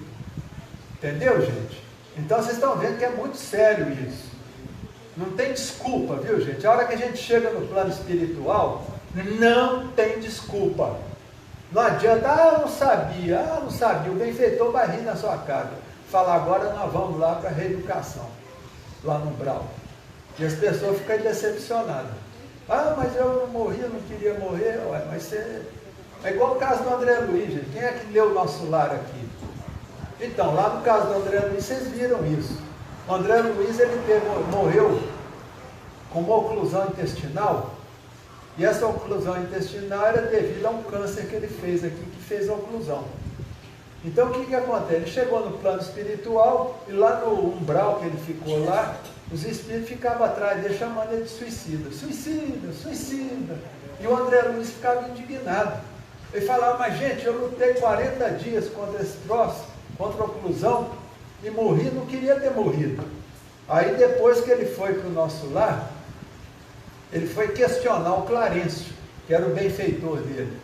Entendeu, gente? Então vocês estão vendo que é muito sério isso. Não tem desculpa, viu, gente? A hora que a gente chega no plano espiritual, não tem desculpa. Não adianta, eu não sabia, não sabia. O benfeitor vai rir na sua cara. Falar, agora nós vamos lá para a reeducação, lá no Brau. E as pessoas ficam decepcionadas. Mas eu não morri, eu não queria morrer. Ué, mas você... É igual o caso do André Luiz, gente. Quem é que leu o nosso lar aqui? Então, lá no caso do André Luiz, vocês viram isso. O André Luiz, ele morreu com uma oclusão intestinal. E essa oclusão intestinal era devido a um câncer que ele fez aqui, que fez a oclusão. Então, o que acontece? Ele chegou no plano espiritual e lá no umbral que ele ficou lá, os espíritos ficavam atrás dele chamando ele de suicida. Suicida, suicida. E o André Luiz ficava indignado. Ele falava, mas gente, eu lutei 40 dias contra esse troço, contra a oclusão, e morri, não queria ter morrido. Aí depois que ele foi para o nosso lar, ele foi questionar o Clarencio, que era o benfeitor dele.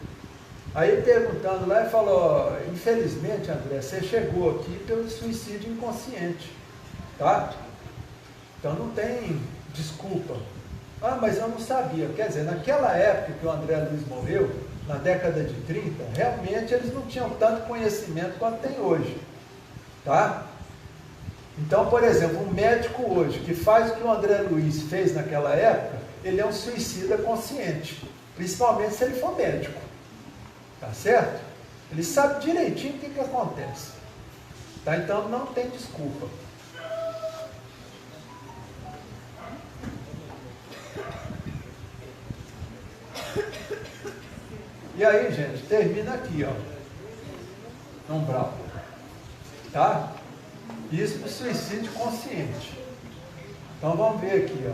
Aí perguntando lá, ele falou, infelizmente, André, você chegou aqui pelo suicídio inconsciente, tá? Então não tem desculpa. Mas eu não sabia. Quer dizer, naquela época que o André Luiz morreu, na década de 30, realmente eles não tinham tanto conhecimento quanto tem hoje, tá? Então, por exemplo, um médico hoje que faz o que o André Luiz fez naquela época, ele é um suicida consciente, principalmente se ele for médico. Tá certo? Ele sabe direitinho o que acontece. Tá? Então não tem desculpa. E aí, gente, termina aqui, ó, no umbral, tá? Isso do suicídio consciente. Então vamos ver aqui,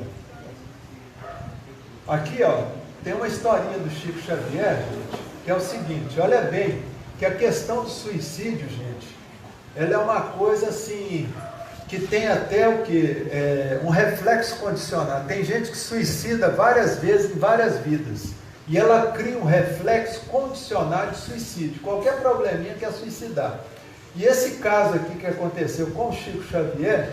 ó. Aqui, ó, tem uma historinha do Chico Xavier, gente, que é o seguinte, olha bem, que a questão do suicídio, gente, ela é uma coisa assim, que tem até o que? Um reflexo condicionado. Tem gente que suicida várias vezes em várias vidas. E ela cria um reflexo condicionado de suicídio. Qualquer probleminha quer suicidar. E esse caso aqui que aconteceu com o Chico Xavier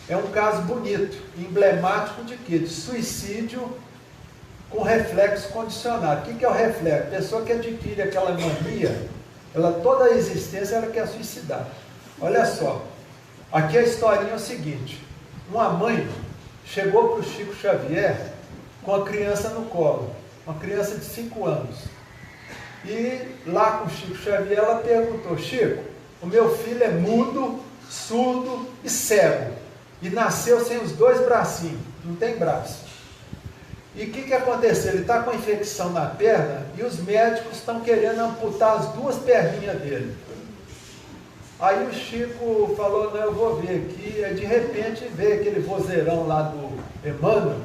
é um caso bonito, emblemático de quê? De suicídio com reflexo condicionado. O que é o reflexo? A pessoa que adquire aquela mania, toda a existência ela quer suicidar. Olha só. Aqui a historinha é o seguinte, uma mãe chegou para o Chico Xavier com a criança no colo, uma criança de 5 anos. E lá com o Chico Xavier ela perguntou, Chico, o meu filho é mudo, surdo e cego, e nasceu sem os 2 bracinhos, não tem braço. E o que aconteceu? Ele está com infecção na perna e os médicos estão querendo amputar as 2 perninhas dele. Aí o Chico falou, não, eu vou ver aqui, aí de repente veio aquele vozeirão lá do Emmanuel,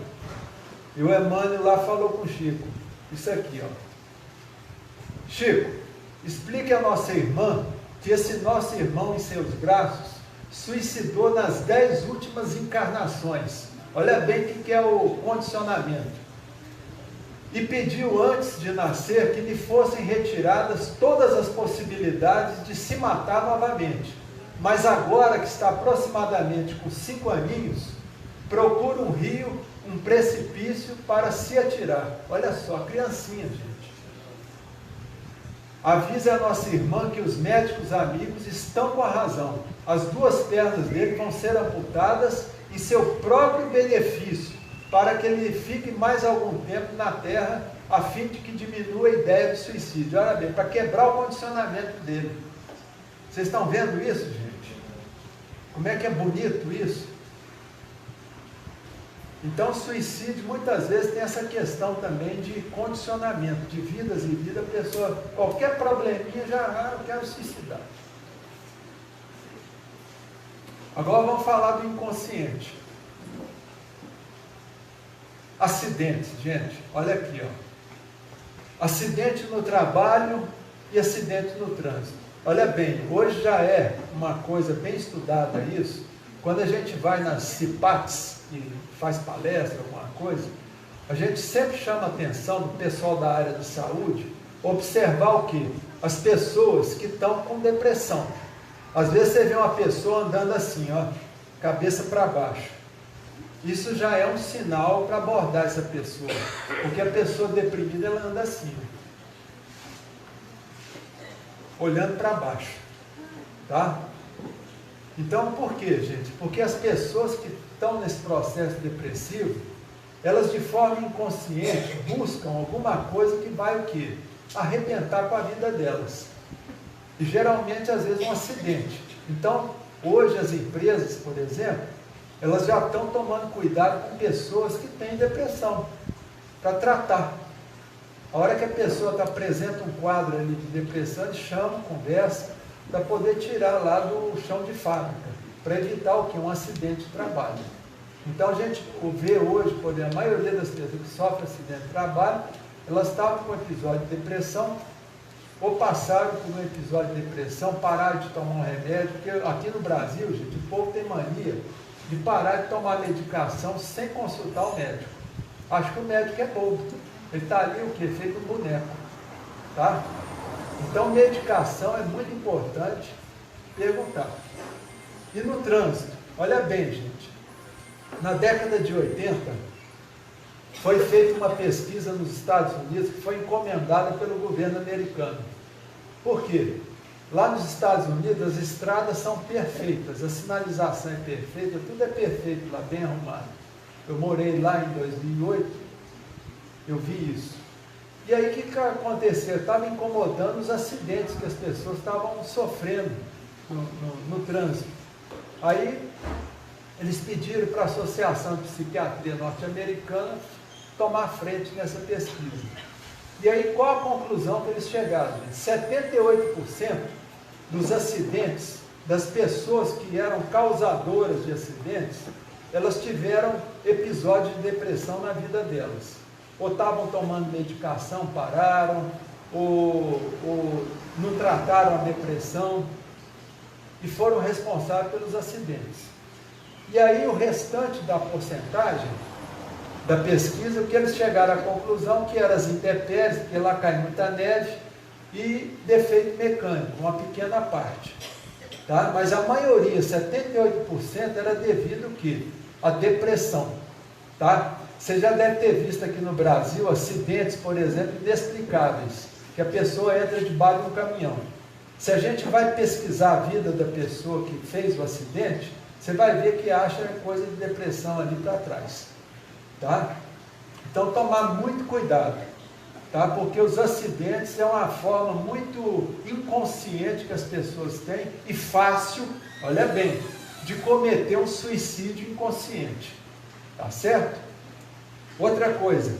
e o Emmanuel lá falou com o Chico, isso aqui, ó. Chico, explique a nossa irmã que esse nosso irmão em seus braços suicidou nas 10 últimas encarnações. Olha bem o que é o condicionamento. E pediu antes de nascer que lhe fossem retiradas todas as possibilidades de se matar novamente. Mas agora que está aproximadamente com 5 aninhos, procura um rio, um precipício para se atirar. Olha só, a criancinha, gente. Avisa a nossa irmã que os médicos amigos estão com a razão. As 2 pernas dele vão ser amputadas em seu próprio benefício, para que ele fique mais algum tempo na Terra, a fim de que diminua a ideia de suicídio. Olha bem, para quebrar o condicionamento dele. Vocês estão vendo isso, gente? Como é que é bonito isso? Então, o suicídio muitas vezes tem essa questão também de condicionamento, de vidas e vida, a pessoa, qualquer probleminha já, eu quero suicidar. Agora vamos falar do inconsciente. Acidentes, gente, olha aqui, ó. Acidente no trabalho e acidente no trânsito. Olha bem, hoje já é uma coisa bem estudada isso, quando a gente vai nas CIPATs e faz palestra, alguma coisa, a gente sempre chama a atenção do pessoal da área de saúde, observar o quê? As pessoas que estão com depressão. Às vezes você vê uma pessoa andando assim, ó, cabeça para baixo. Isso já é um sinal para abordar essa pessoa, porque a pessoa deprimida ela anda assim, olhando para baixo, tá? Então, por quê, gente? Porque as pessoas que estão nesse processo depressivo, elas de forma inconsciente buscam alguma coisa que vai o quê? Arrebentar com a vida delas. E geralmente, às vezes, um acidente. Então, hoje as empresas, por exemplo, elas já estão tomando cuidado com pessoas que têm depressão, para tratar. A hora que a pessoa apresenta um quadro ali de depressão, eles chamam, conversa, para poder tirar lá do chão de fábrica, para evitar o quê? Um acidente de trabalho. Então a gente vê hoje, por exemplo, a maioria das pessoas que sofrem acidente de trabalho, elas estavam com um episódio de depressão, ou passaram por um episódio de depressão, pararam de tomar um remédio, porque aqui no Brasil, gente, o povo tem mania de parar de tomar medicação sem consultar o médico. Acho que o médico é bobo. Ele está ali o quê? Feito um boneco. Tá? Então, medicação é muito importante perguntar. E no trânsito? Olha bem, gente. Na década de 80, foi feita uma pesquisa nos Estados Unidos que foi encomendada pelo governo americano. Por quê? Lá nos Estados Unidos as estradas são perfeitas, a sinalização é perfeita, tudo é perfeito lá, bem arrumado. Eu morei lá em 2008, eu vi isso. E aí o que aconteceu? Estava incomodando os acidentes que as pessoas estavam sofrendo no trânsito. Aí eles pediram para a Associação de Psiquiatria Norte-Americana tomar frente nessa pesquisa. E aí qual a conclusão que eles chegaram? 78% dos acidentes, das pessoas que eram causadoras de acidentes, elas tiveram episódio de depressão na vida delas. Ou estavam tomando medicação, pararam, ou não trataram a depressão e foram responsáveis pelos acidentes. E aí o restante da porcentagem da pesquisa, o que eles chegaram à conclusão que eram as intempéries, porque lá cai muita neve, e defeito mecânico, uma pequena parte. Tá? Mas a maioria, 78%, era devido ao quê? À depressão. Tá? Você já deve ter visto aqui no Brasil acidentes, por exemplo, inexplicáveis, que a pessoa entra debaixo de um caminhão. Se a gente vai pesquisar a vida da pessoa que fez o acidente, você vai ver que acha coisa de depressão ali para trás. Tá? Então, tomar muito cuidado, tá? Porque os acidentes é uma forma muito inconsciente que as pessoas têm e fácil, olha bem, de cometer um suicídio inconsciente. Tá certo? Outra coisa,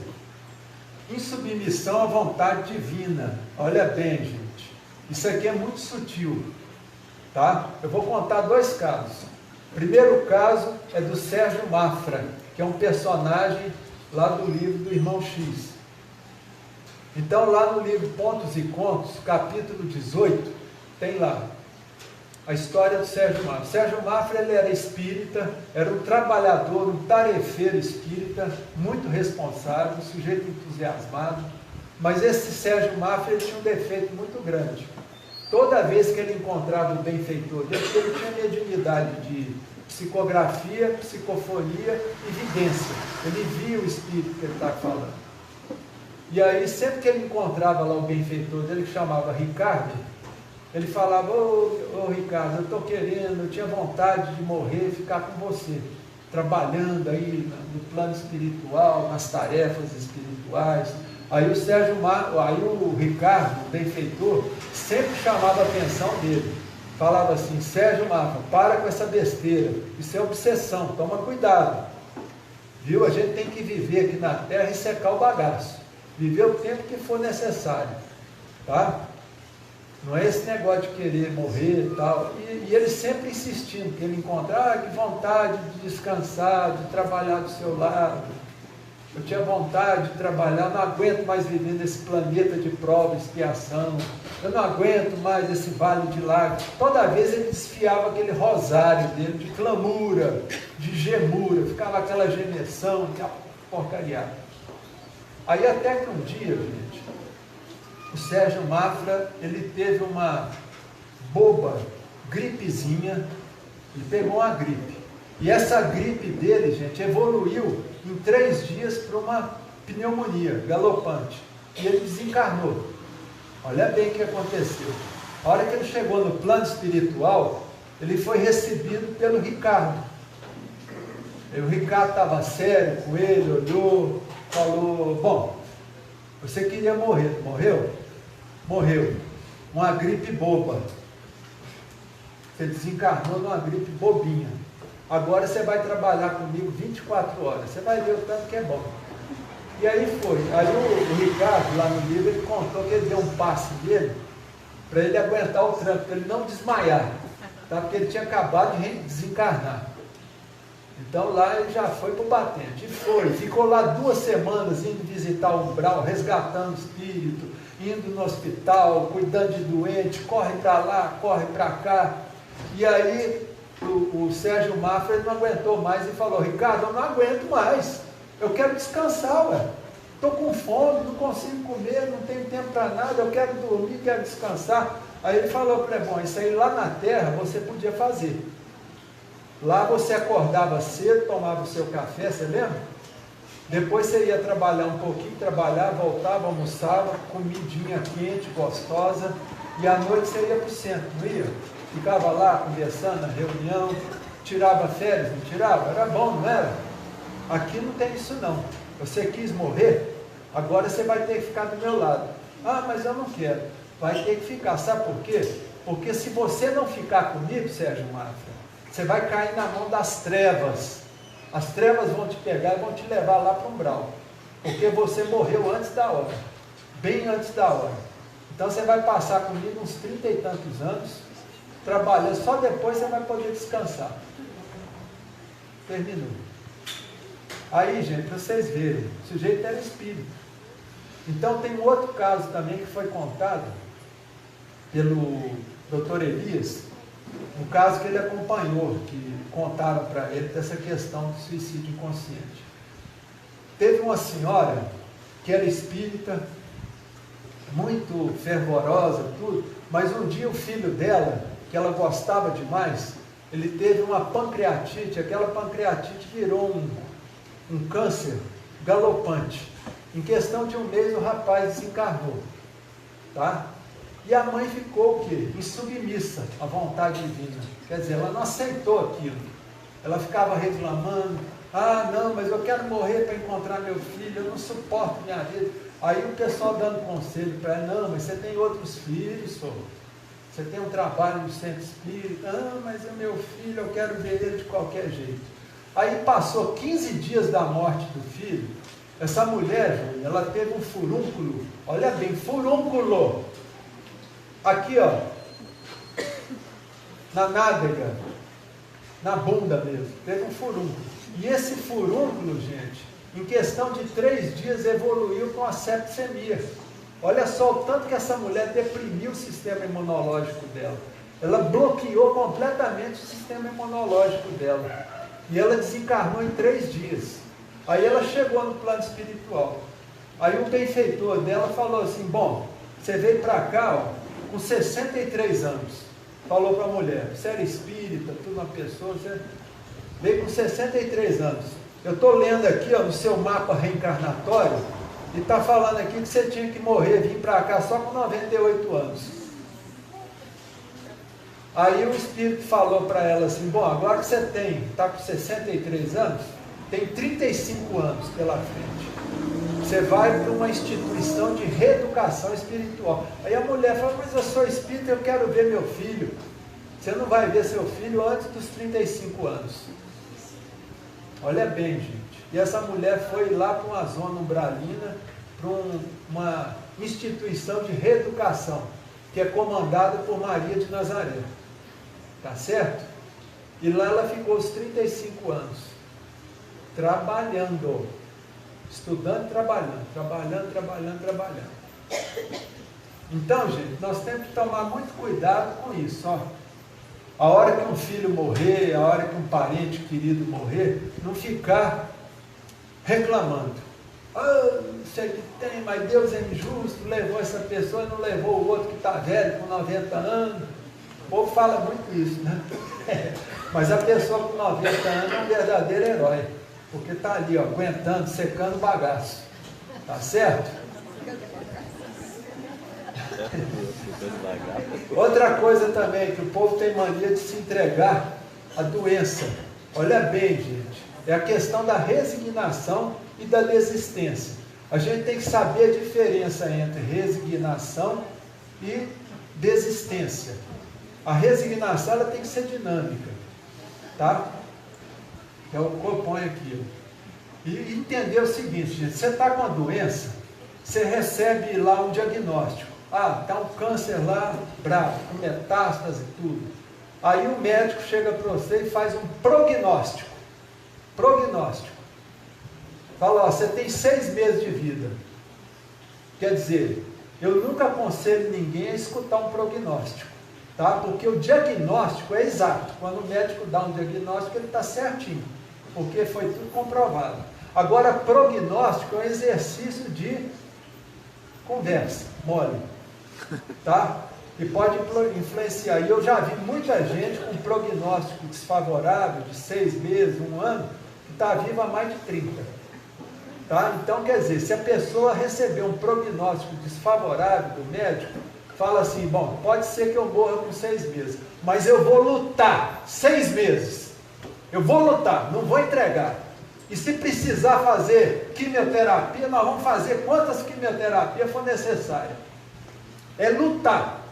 insubmissão à vontade divina. Olha bem, gente, isso aqui é muito sutil. Tá? Eu vou contar 2 casos. O primeiro caso é do Sérgio Mafra, que é um personagem lá do livro do Irmão X. Então, lá no livro Pontos e Contos, capítulo 18, tem lá a história do Sérgio Mafra. Sérgio Mafra, ele era espírita, era um trabalhador, um tarefeiro espírita, muito responsável, um sujeito entusiasmado, mas esse Sérgio Mafra, ele tinha um defeito muito grande. Toda vez que ele encontrava o benfeitor dele, porque ele tinha mediunidade de psicografia, psicofonia e vidência. Ele via o espírito que ele estava falando. E aí, sempre que ele encontrava lá o benfeitor dele, que chamava Ricardo, ele falava: ô Ricardo, eu estou querendo, eu tinha vontade de morrer e ficar com você, trabalhando aí no plano espiritual, nas tarefas espirituais. Aí o Ricardo, o benfeitor, sempre chamava a atenção dele. Falava assim: Sérgio Mafra, para com essa besteira, isso é obsessão, toma cuidado. Viu? A gente tem que viver aqui na terra e secar o bagaço. Viver o tempo que for necessário. Tá? Não é esse negócio de querer morrer e tal. E ele sempre insistindo, que ele encontra, que vontade de descansar, de trabalhar do seu lado. Eu tinha vontade de trabalhar, não aguento mais viver nesse planeta de prova e expiação. Eu não aguento mais esse vale de lágrimas. Toda vez ele desfiava aquele rosário dele de clamura, de gemura, ficava aquela gemeção, aquela porcariada. Aí até que um dia, gente, o Sérgio Mafra, ele teve uma boba gripezinha, ele pegou uma gripe. E essa gripe dele, gente, evoluiu em 3 dias para uma pneumonia galopante. E ele desencarnou. Olha bem o que aconteceu. A hora que ele chegou no plano espiritual, ele foi recebido pelo Ricardo. E o Ricardo estava sério com ele, olhou, falou: bom, você queria morrer, morreu? Morreu. Uma gripe boba. Você desencarnou numa gripe bobinha. Agora você vai trabalhar comigo 24 horas. Você vai ver o tanto que é bom. E aí foi. Aí o Ricardo, lá no livro, ele contou que ele deu um passe dele para ele aguentar o tranco, para ele não desmaiar. Tá? Porque ele tinha acabado de desencarnar. Então lá ele já foi para o batente. E foi. Ficou lá 2 semanas indo visitar o umbral, resgatando o espírito, indo no hospital, cuidando de doente, corre para lá, corre para cá. E aí o Sérgio Mafra não aguentou mais e falou: Ricardo, eu não aguento mais, eu quero descansar, ué. Estou com fome, não consigo comer, não tenho tempo para nada, eu quero dormir, quero descansar. Aí ele falou para ele: bom, isso aí lá na terra você podia fazer. Lá você acordava cedo, tomava o seu café, você lembra? Depois você ia trabalhar um pouquinho, trabalhava, voltava, almoçava, comidinha quente, gostosa, e à noite você ia para o centro, não ia? Ficava lá conversando, na reunião, tirava férias, não tirava? Era bom, não era? Aqui não tem isso não. Você quis morrer, agora você vai ter que ficar do meu lado. Ah, mas eu não quero. Vai ter que ficar, sabe por quê? Porque se você não ficar comigo, Sérgio Mafra, você vai cair na mão das trevas. As trevas vão te pegar e vão te levar lá para o umbral. Porque você morreu antes da hora. bem antes da hora. Então você vai passar comigo uns 30 e tantos anos, trabalhando, só depois você vai poder descansar. Terminou. Aí, gente, para vocês verem, o sujeito era espírito. Então tem um outro caso também que foi contado pelo Dr. Elias, um caso que ele acompanhou, que contaram para ele dessa questão do suicídio inconsciente. Teve uma senhora que era espírita, muito fervorosa, tudo, mas um dia o filho dela, que ela gostava demais, ele teve uma pancreatite, aquela pancreatite virou um câncer galopante. Em questão de um mês o rapaz desencarnou, tá? E a mãe ficou o quê? Insubmissa à vontade divina. Quer dizer, ela não aceitou aquilo. Ela ficava reclamando, ah, não, mas eu quero morrer para encontrar meu filho, eu não suporto minha vida. Aí o pessoal dando conselho para ela, não, mas você tem outros filhos, senhor. Você tem um trabalho no centro espírita, ah, mas é meu filho, eu quero ver ele de qualquer jeito. Aí passou 15 dias da morte do filho, essa mulher, ela teve um furúnculo, olha bem, furúnculo, aqui ó, na nádega, na bunda mesmo, teve um furúnculo. E esse furúnculo, gente, em questão de 3 dias evoluiu com a septicemia. Olha só o tanto que essa mulher deprimiu o sistema imunológico dela. Ela bloqueou completamente o sistema imunológico dela. E ela desencarnou em 3 dias. Aí ela chegou no plano espiritual. Aí o benfeitor dela falou assim, bom, você veio para cá ó, com 63 anos. Falou para a mulher, você era espírita, tudo uma pessoa, você veio com 63 anos. Eu estou lendo aqui ó, no seu mapa reencarnatório, e está falando aqui que você tinha que morrer, vir para cá só com 98 anos. Aí o espírito falou para ela assim, bom, agora que você está com 63 anos, tem 35 anos pela frente. Você vai para uma instituição de reeducação espiritual. Aí a mulher falou, mas eu sou espírita, eu quero ver meu filho. Você não vai ver seu filho antes dos 35 anos. Olha bem, gente. E essa mulher foi lá para uma zona umbralina, para uma instituição de reeducação, que é comandada por Maria de Nazaré. Tá certo? E lá ela ficou os 35 anos, trabalhando, estudando e trabalhando. Então, gente, nós temos que tomar muito cuidado com isso, ó. A hora que um filho morrer, a hora que um parente querido morrer, não ficar reclamando. Ah, não sei o que tem, mas Deus é injusto, levou essa pessoa e não levou o outro que está velho, com 90 anos. O povo fala muito isso, né? Mas a pessoa com 90 anos é um verdadeiro herói, porque está ali, ó, aguentando, secando o bagaço. Tá certo? Outra coisa também, que o povo tem mania de se entregar à doença. Olha bem, gente, é a questão da resignação e da desistência. A gente tem que saber a diferença entre resignação e desistência. A resignação ela tem que ser dinâmica, tá? É o que eu ponho aqui. E entender o seguinte, gente, você está com a doença, você recebe lá um diagnóstico. Ah, está um câncer lá, bravo, com metástase e tudo. Aí o médico chega para você e faz um prognóstico. Prognóstico. Fala, ó, você tem 6 meses de vida. Quer dizer, eu nunca aconselho ninguém a escutar um prognóstico, tá? Porque o diagnóstico é exato. Quando o médico dá um diagnóstico, ele está certinho, porque foi tudo comprovado. Agora, prognóstico é um exercício de conversa, mole, tá? E pode influenciar. E eu já vi muita gente com prognóstico desfavorável de 6 meses, 1 ano, que está viva há mais de 30. Tá? Então, quer dizer, se a pessoa receber um prognóstico desfavorável do médico, fala assim, bom, pode ser que eu morra com 6 meses, mas eu vou lutar 6 meses. Eu vou lutar, não vou entregar. E se precisar fazer quimioterapia, nós vamos fazer quantas quimioterapias for necessária. É lutar.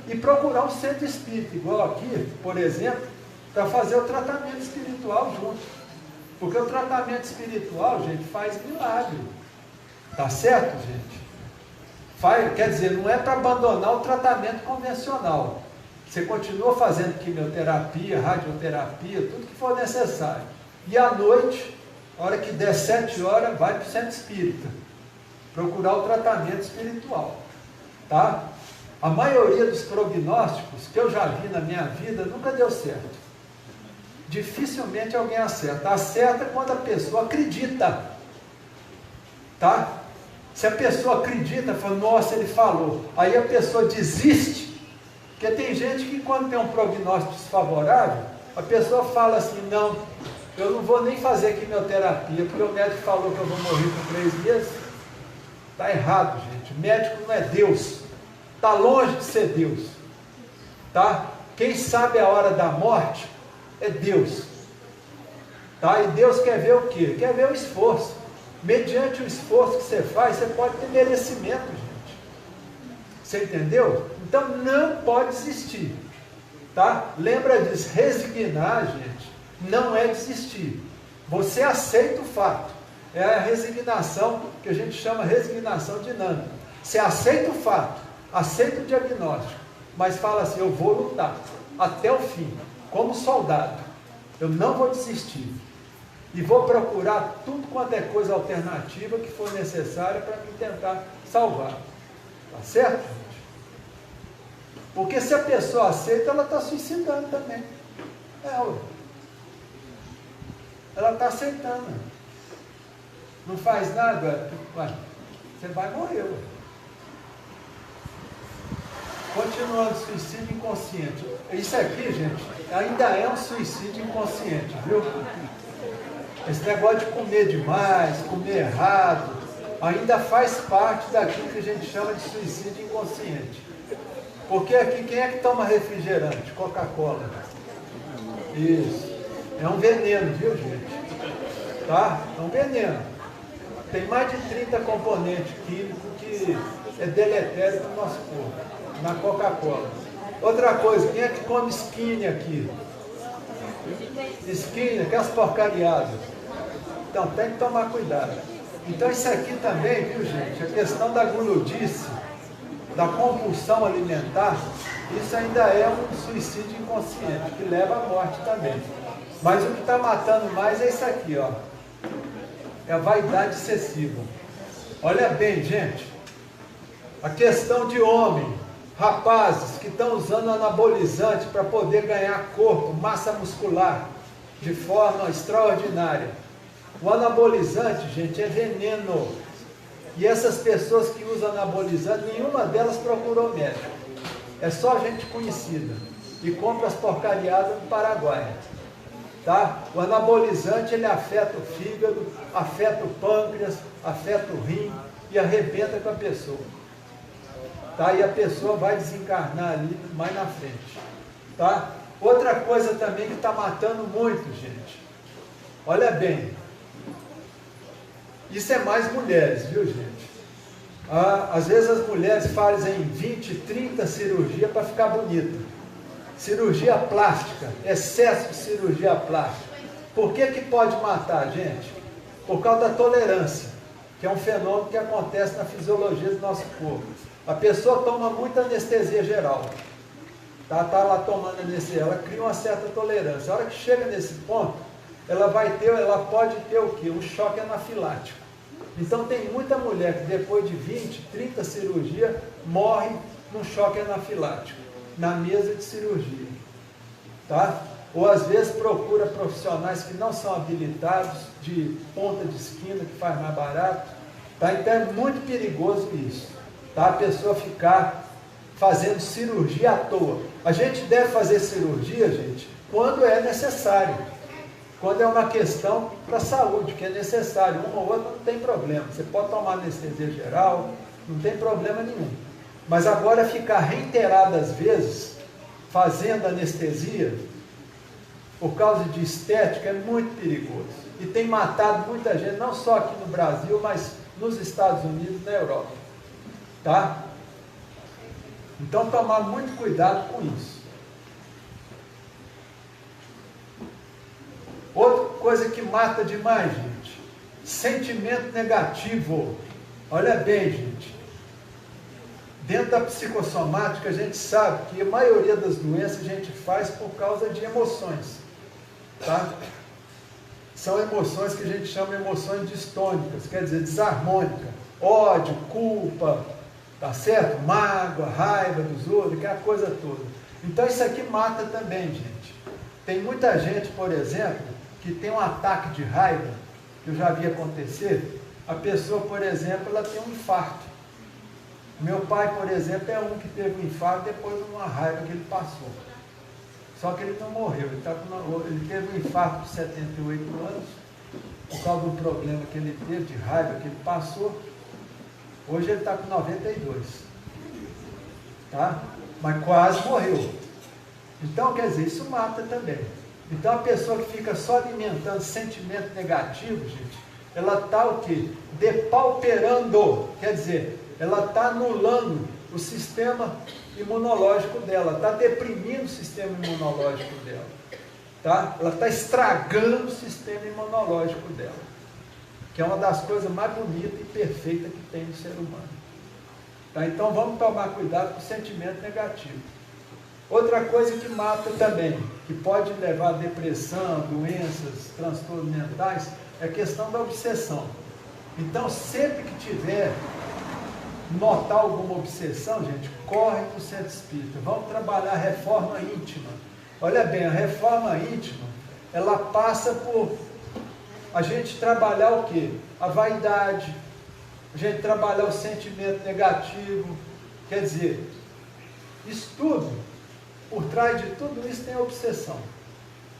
E procurar um centro espírita, igual aqui, por exemplo, para fazer o tratamento espiritual junto. Porque o tratamento espiritual, gente, faz milagre. Tá certo, gente? Quer dizer, não é para abandonar o tratamento convencional. Você continua fazendo quimioterapia, radioterapia, tudo que for necessário. E à noite, a hora que der 7 horas, vai para o centro espírita. Procurar o tratamento espiritual. Tá? A maioria dos prognósticos que eu já vi na minha vida nunca deu certo. Dificilmente alguém acerta. Acerta quando a pessoa acredita. Tá? Se a pessoa acredita, fala, nossa, ele falou. Aí a pessoa desiste. Porque tem gente que quando tem um prognóstico desfavorável, a pessoa fala assim, não, eu não vou nem fazer quimioterapia, porque o médico falou que eu vou morrer com 3 meses. Está errado, gente. O médico não é Deus. Está longe de ser Deus. Tá? Quem sabe a hora da morte é Deus. Tá? E Deus quer ver o quê? Quer ver o esforço. Mediante o esforço que você faz, você pode ter merecimento, gente. Você entendeu? Então não pode desistir. Tá? Lembra disso, resignar, gente, não é desistir. Você aceita o fato. É a resignação que a gente chama resignação dinâmica. Você aceita o fato, aceita o diagnóstico, mas fala assim, eu vou lutar até o fim, como soldado. Eu não vou desistir. E vou procurar tudo quanto é coisa alternativa que for necessária para me tentar salvar. Tá certo, gente? Porque se a pessoa aceita, ela está suicidando também. Ela está aceitando. Não faz nada, você vai morrer. Continuando, suicídio inconsciente. Isso aqui, gente, ainda é um suicídio inconsciente, viu? Esse negócio de comer demais, comer errado, ainda faz parte daquilo que a gente chama de suicídio inconsciente. Porque aqui, quem é que toma refrigerante? Coca-Cola. Isso. É um veneno, viu, gente? Tá? É um veneno. Tem mais de 30 componentes químicos que é deletério para o nosso corpo. Na Coca-Cola. Outra coisa, quem é que come skinny aqui? Skinny, aquelas porcariadas. Então, tem que tomar cuidado. Então, isso aqui também, viu, gente? A questão da guludice, da compulsão alimentar, isso ainda é um suicídio inconsciente, que leva à morte também. Mas o que está matando mais é isso aqui, ó. É a vaidade excessiva. Olha bem, gente. A questão de homem, rapazes que estão usando anabolizante para poder ganhar corpo, massa muscular, de forma extraordinária. O anabolizante, gente, é veneno. E essas pessoas que usam anabolizante, nenhuma delas procurou médico. É só gente conhecida. E compra as porcariadas no Paraguai. Tá? O anabolizante, ele afeta o fígado, afeta o pâncreas, afeta o rim e arrebenta com a pessoa. Tá? E a pessoa vai desencarnar ali mais na frente. Tá? Outra coisa também que está matando muito, gente. Olha bem. Isso é mais mulheres, viu, gente? Às vezes as mulheres fazem 20, 30 cirurgias para ficar bonita. Cirurgia plástica, excesso de cirurgia plástica. Por que pode matar, gente? Por causa da tolerância, que é um fenômeno que acontece na fisiologia do nosso corpo. A pessoa toma muita anestesia geral. Tá lá tomando anestesia, ela cria uma certa tolerância. A hora que chega nesse ponto, ela pode ter o quê? Um choque anafilático. Então tem muita mulher que depois de 20, 30 cirurgias, morre num choque anafilático, na mesa de cirurgia. Tá? Ou às vezes procura profissionais que não são habilitados, de ponta de esquina, que faz mais barato. Tá? Então é muito perigoso isso. Tá? A pessoa ficar fazendo cirurgia à toa. A gente deve fazer cirurgia, gente, quando é necessário. Quando é uma questão para a saúde, que é necessário, uma ou outra não tem problema. Você pode tomar anestesia geral, não tem problema nenhum. Mas agora ficar reiteradas vezes fazendo anestesia, por causa de estética, é muito perigoso. E tem matado muita gente, não só aqui no Brasil, mas nos Estados Unidos e na Europa. Tá? Então tomar muito cuidado com isso. Outra coisa que mata demais, gente, sentimento negativo. Olha bem, gente, Dentro da psicossomática, a gente sabe que a maioria das doenças a gente faz por causa de emoções, tá? São emoções que a gente chama de emoções distônicas, quer dizer, desarmônica, ódio, culpa, tá certo? Mágoa, raiva dos outros, aquela coisa toda. Então isso aqui mata também, gente. Tem muita gente, por exemplo, que tem um ataque de raiva, que eu já vi acontecer. A pessoa, por exemplo, ela tem um infarto. Meu pai, por exemplo, é um que teve um infarto depois de uma raiva que ele passou. Só que ele não morreu, ele teve um infarto de 78 anos, por causa do problema que ele teve, de raiva que ele passou. Hoje ele está com 92, tá? Mas quase morreu. Então, quer dizer, isso mata também. Então, a pessoa que fica só alimentando sentimento negativo, gente, ela está o quê? Depauperando, quer dizer, ela está anulando o sistema imunológico dela, está deprimindo o sistema imunológico dela, tá? Ela está estragando o sistema imunológico dela, que é uma das coisas mais bonitas e perfeitas que tem no ser humano. Tá? Então vamos tomar cuidado com o sentimento negativo. Outra coisa que mata também, que pode levar a depressão, doenças, transtornos mentais, é a questão da obsessão. Então sempre que tiver notar alguma obsessão, gente, corre para o centro espírita. Vamos trabalhar a reforma íntima. Olha bem, a reforma íntima, ela passa por a gente trabalhar o quê? A vaidade, a gente trabalhar o sentimento negativo. Quer dizer, isso tudo, por trás de tudo isso tem a obsessão.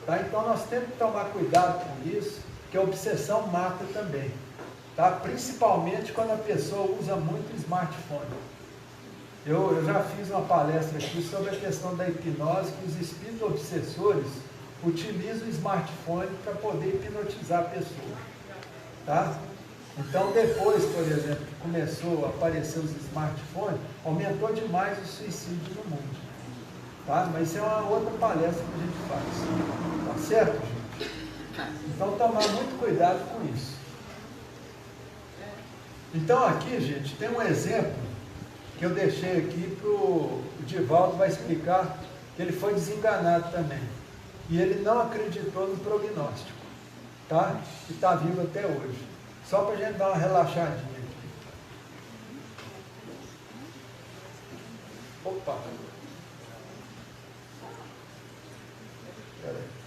Tá? Então nós temos que tomar cuidado com isso, que a obsessão mata também. Tá? Principalmente quando a pessoa usa muito smartphone. Eu já fiz uma palestra aqui sobre a questão da hipnose, que os espíritos obsessores utilizam o smartphone para poder hipnotizar a pessoa. Tá? Então depois, por exemplo, que começou a aparecer os smartphones, aumentou demais o suicídio no mundo. Tá? Mas isso é uma outra palestra que a gente faz. Tá certo, gente? Então tomar muito cuidado com isso. Então aqui, gente, tem um exemplo que eu deixei aqui para o Divaldo vai explicar que ele foi desenganado também. E ele não acreditou no prognóstico, tá? E está vivo até hoje. Só para a gente dar uma relaxadinha aqui. Opa! Espera aí.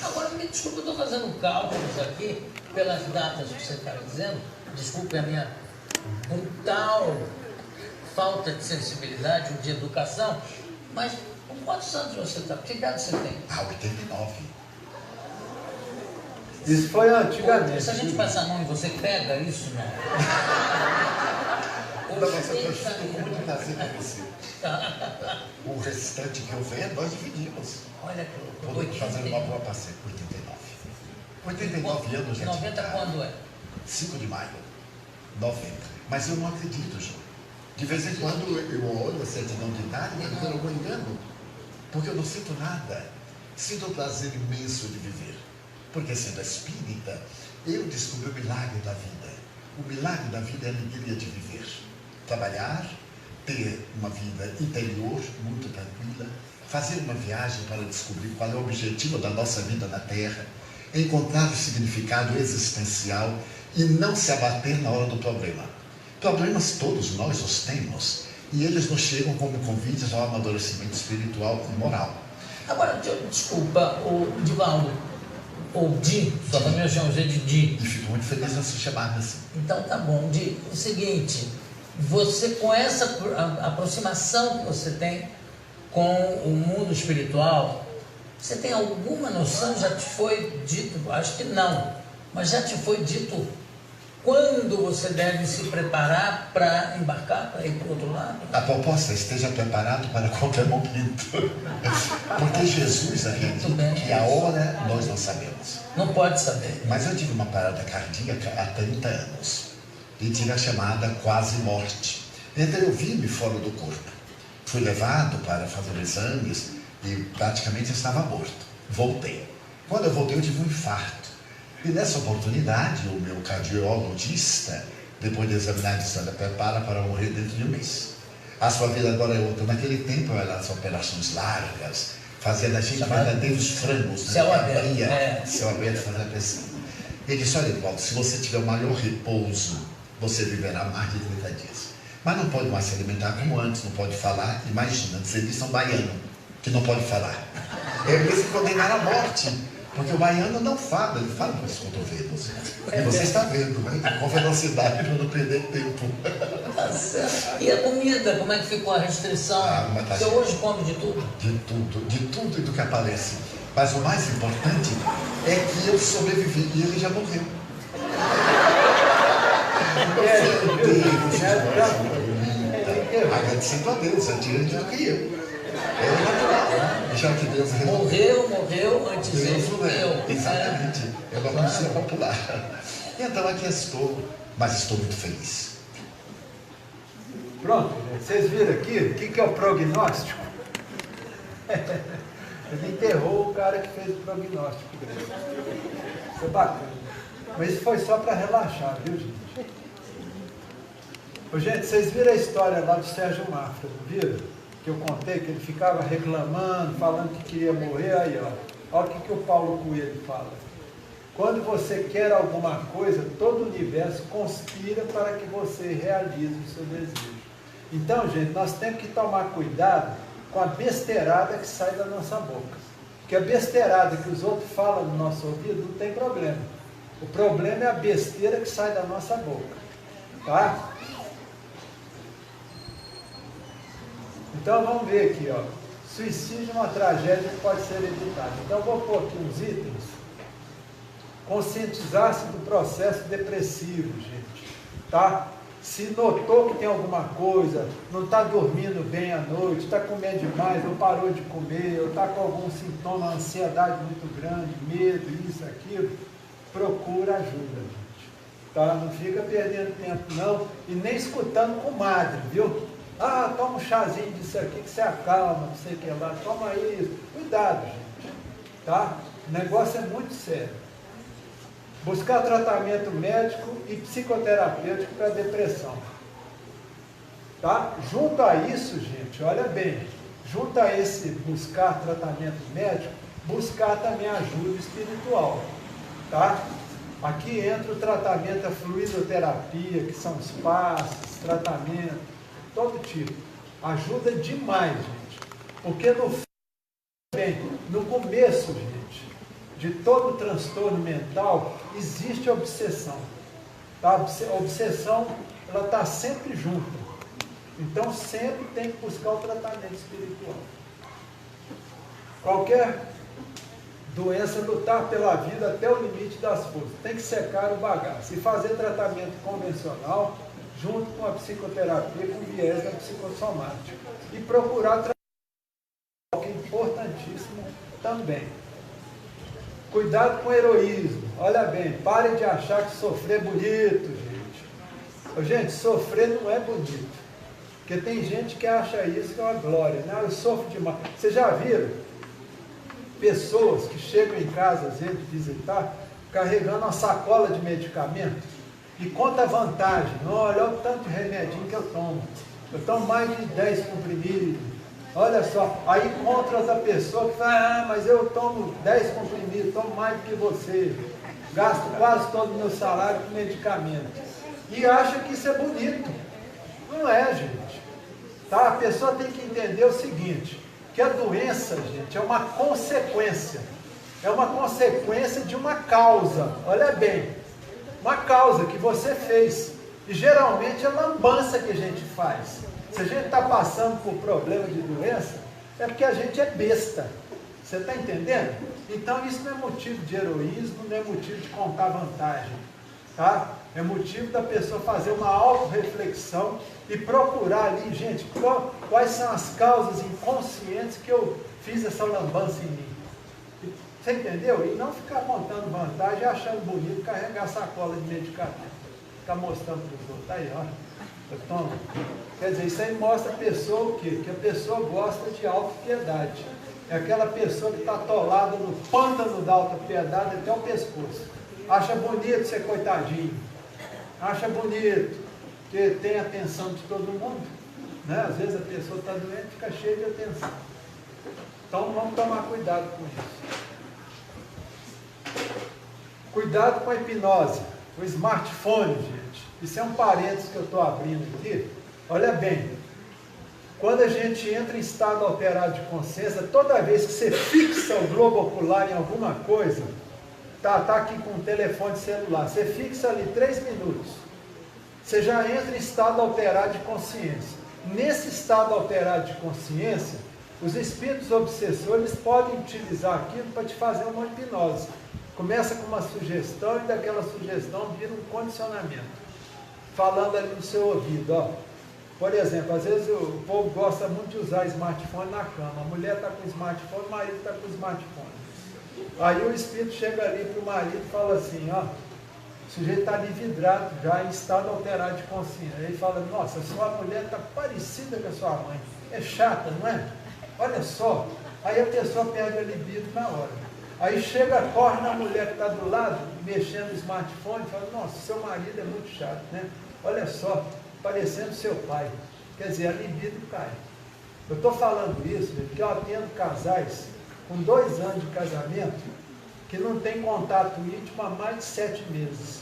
Agora, me desculpe, eu estou fazendo cálculos aqui, pelas datas que você está dizendo, desculpe a minha brutal falta de sensibilidade ou de educação, mas com quantos anos você está? Que idade você tem? 89. Isso foi antigamente. Se a gente passar a mão e você pega isso, não? Não, mas eu estou com muito prazer com você. O restante que eu venho, nós dividimos. Olha que louco. Podemos fazer uma boa parceria. 89 anos, gente. 90 quando é? 5 de maio. 90. Mas eu não acredito, João. De vez em quando eu olho a certidão de idade e eu não engano. Porque eu não sinto nada. Sinto um prazer imenso de viver. Porque sendo espírita, eu descobri o milagre da vida. O milagre da vida é a alegria de viver. Trabalhar, ter uma vida interior muito tranquila, fazer uma viagem para descobrir qual é o objetivo da nossa vida na Terra, encontrar o significado existencial e não se abater na hora do problema. Problemas todos nós os temos e eles nos chegam como convites ao amadurecimento espiritual e moral. Agora, desculpa, o Divaldo, ou Di, sua família chama você de Di. E fico muito feliz em ser chamado assim. Então tá bom, Di, o seguinte, você com essa aproximação que você tem com o mundo espiritual, você tem alguma noção, já te foi dito, acho que não, mas já te foi dito quando você deve se preparar para embarcar, para ir para o outro lado? A proposta esteja preparado para qualquer momento. Porque Jesus acredita que a hora nós não sabemos. Não pode saber. Mas eu tive uma parada cardíaca há 30 anos. E tive a chamada quase morte. Então eu vi-me fora do corpo. Fui levado para fazer exames e praticamente estava morto. Voltei. Quando eu voltei eu tive um infarto. E nessa oportunidade, o meu cardiologista, depois de examinar, disse: olha, prepara para morrer dentro de um mês. A sua vida agora é outra. Naquele tempo eram as operações largas, fazia da gente verdadeiros frangos, né? Céu aberto. Céu aberto, fazia a pressão. Ele disse: olha, Paulo, se você tiver o maior repouso, você viverá mais de 30 dias. Mas não pode mais se alimentar como antes, não pode falar. Imagina, serviço a um baiano que não pode falar. É mesmo condenar à morte. Porque o baiano não fala, ele fala com os cotovelos. E você está vendo, né? Com velocidade para não perder tempo. Tá certo. E a comida, como é que ficou a restrição? Você hoje come de tudo? De tudo e do que aparece. Mas o mais importante é que eu sobrevivi e ele já morreu. Agradecendo a Deus, antes do que eu. É natural. Já que Deus morreu antes de eu. Exatamente. É uma notícia popular. Então aqui estou, mas estou muito feliz. Pronto, gente. Vocês viram aqui o que é o prognóstico? Ele enterrou o cara que fez o prognóstico. Isso é bacana. Mas isso foi só para relaxar, viu, gente? Ô, gente, vocês viram a história lá do Sérgio Mafra, não viram? Que eu contei, que ele ficava reclamando, falando que queria morrer. Aí, ó. Olha o que o Paulo Coelho fala. Quando você quer alguma coisa, todo o universo conspira para que você realize o seu desejo. Então, gente, nós temos que tomar cuidado com a besteirada que sai da nossa boca. Porque a besteirada que os outros falam no nosso ouvido não tem problema. O problema é a besteira que sai da nossa boca. Tá? Então vamos ver aqui, ó. Suicídio é uma tragédia que pode ser evitada. Então vou pôr aqui uns itens. Conscientizar-se do processo depressivo, gente. Tá? Se notou que tem alguma coisa, não está dormindo bem à noite, está comendo demais, ou parou de comer, ou está com algum sintoma, ansiedade muito grande, medo, isso, aquilo, procura ajuda, gente. Tá? Não fica perdendo tempo não, e nem escutando comadre, viu? Ah, toma um chazinho disso aqui que você acalma, não sei o que lá, toma isso. Cuidado, gente. Tá? O negócio é muito sério. Buscar tratamento médico e psicoterapêutico para depressão. Tá? Junto a isso, gente, olha bem, junto a esse buscar tratamento médico, buscar também ajuda espiritual. Tá? Aqui entra o tratamento, a fluidoterapia, que são os passos, tratamento, todo tipo. Ajuda demais, gente. Porque no começo, gente, de todo transtorno mental, existe a obsessão. Tá? A obsessão, ela está sempre junta. Então, sempre tem que buscar o tratamento espiritual. Qualquer doença, lutar pela vida até o limite das forças. Tem que secar o bagaço. E fazer tratamento convencional, junto com a psicoterapia, com viés da psicossomática. E procurar tratamento, que é importantíssimo também. Cuidado com o heroísmo. Olha bem, pare de achar que sofrer é bonito, gente. Gente, sofrer não é bonito. Porque tem gente que acha isso que é uma glória. Não, eu sofro demais. Vocês já viram pessoas que chegam em casa, às vezes, visitar, carregando uma sacola de medicamento e conta a vantagem. Olha o tanto de remedinho que eu tomo. Eu tomo mais de 10 comprimidos. Olha só, aí encontra outra pessoa que fala, mas eu tomo 10 comprimidos, tomo mais do que você, gasto quase todo o meu salário com medicamento. E acha que isso é bonito. Não é, gente. Tá? A pessoa tem que entender o seguinte, que a doença, gente, é uma consequência. É uma consequência de uma causa. Olha bem, uma causa que você fez. E geralmente é lambança que a gente faz. Se a gente está passando por problema de doença, é porque a gente é besta. Você está entendendo? Então isso não é motivo de heroísmo, não é motivo de contar vantagem. Tá? É motivo da pessoa fazer uma autorreflexão e procurar ali, gente, quais são as causas inconscientes que eu fiz essa lambança em mim. Você entendeu? E não ficar contando vantagem e achando bonito carregar sacola de medicamento. Ficar mostrando para os outros. Aí, ó. Eu tomo. Quer dizer, isso aí mostra a pessoa o quê? Que a pessoa gosta de autopiedade. É aquela pessoa que está atolada no pântano da autopiedade até o pescoço. acha bonito ser coitadinho, acha bonito que tem atenção de todo mundo, né? Às vezes a pessoa está doente e fica cheia de atenção. Então vamos tomar cuidado com isso. Cuidado com a hipnose, o smartphone, gente. Isso é um parênteses que eu estou abrindo aqui. Olha bem, quando a gente entra em estado alterado de consciência, toda vez que você fixa o globo ocular em alguma coisa, tá aqui com o telefone celular, você fixa ali 3 minutos, você já entra em estado alterado de consciência. Nesse estado alterado de consciência, os espíritos obsessores podem utilizar aquilo para te fazer uma hipnose. Começa com uma sugestão e daquela sugestão vira um condicionamento, falando ali no seu ouvido, ó. Por exemplo, às vezes o povo gosta muito de usar smartphone na cama. A mulher está com smartphone, o marido está com smartphone. Aí o espírito chega ali para o marido e fala assim, ó, o sujeito está ali vidrado, já em estado alterado de consciência. Aí ele fala, nossa, sua mulher está parecida com a sua mãe. É chata, não é? Olha só. Aí a pessoa perde a libido na hora. Aí chega, corre na mulher que está do lado, mexendo no smartphone, e fala, nossa, seu marido é muito chato, né? Olha só, parecendo seu pai. Quer dizer, a libido cai. Eu estou falando isso porque eu atendo casais com 2 anos de casamento que não tem contato íntimo há mais de 7 meses.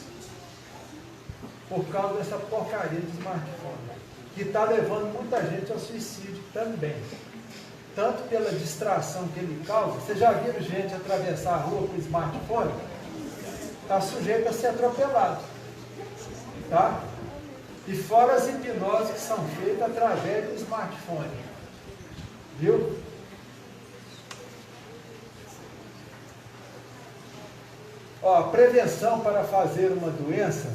Por causa dessa porcaria do smartphone. Que está levando muita gente ao suicídio também. Tanto pela distração que ele causa. Vocês já viram gente atravessar a rua com smartphone? Está sujeito a ser atropelado. Tá? E fora as hipnoses que são feitas através do smartphone. Viu? Ó, prevenção para fazer uma doença,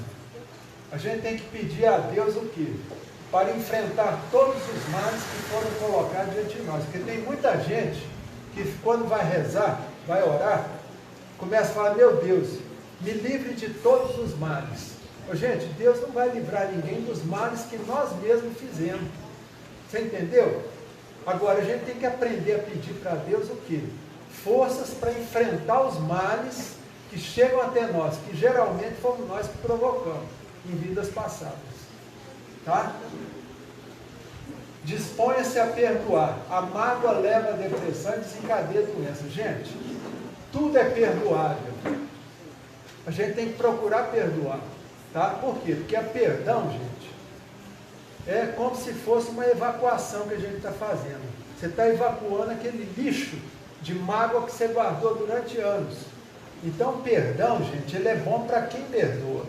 a gente tem que pedir a Deus o quê? Para enfrentar todos os males que foram colocados diante de nós. Porque tem muita gente que quando vai rezar, vai orar, começa a falar, meu Deus, me livre de todos os males. Ô, gente, Deus não vai livrar ninguém dos males que nós mesmos fizemos. Você entendeu? Agora, a gente tem que aprender a pedir para Deus o quê? Forças para enfrentar os males que chegam até nós, que geralmente fomos nós que provocamos em vidas passadas. Tá? Disponha-se a perdoar. A mágoa leva à depressão e desencadeia a doença. Gente, tudo é perdoável. A gente tem que procurar perdoar. Tá? Por quê? Porque a perdão, gente, é como se fosse uma evacuação que a gente está fazendo. Você está evacuando aquele lixo de mágoa que você guardou durante anos. Então, perdão, gente, ele é bom para quem perdoa.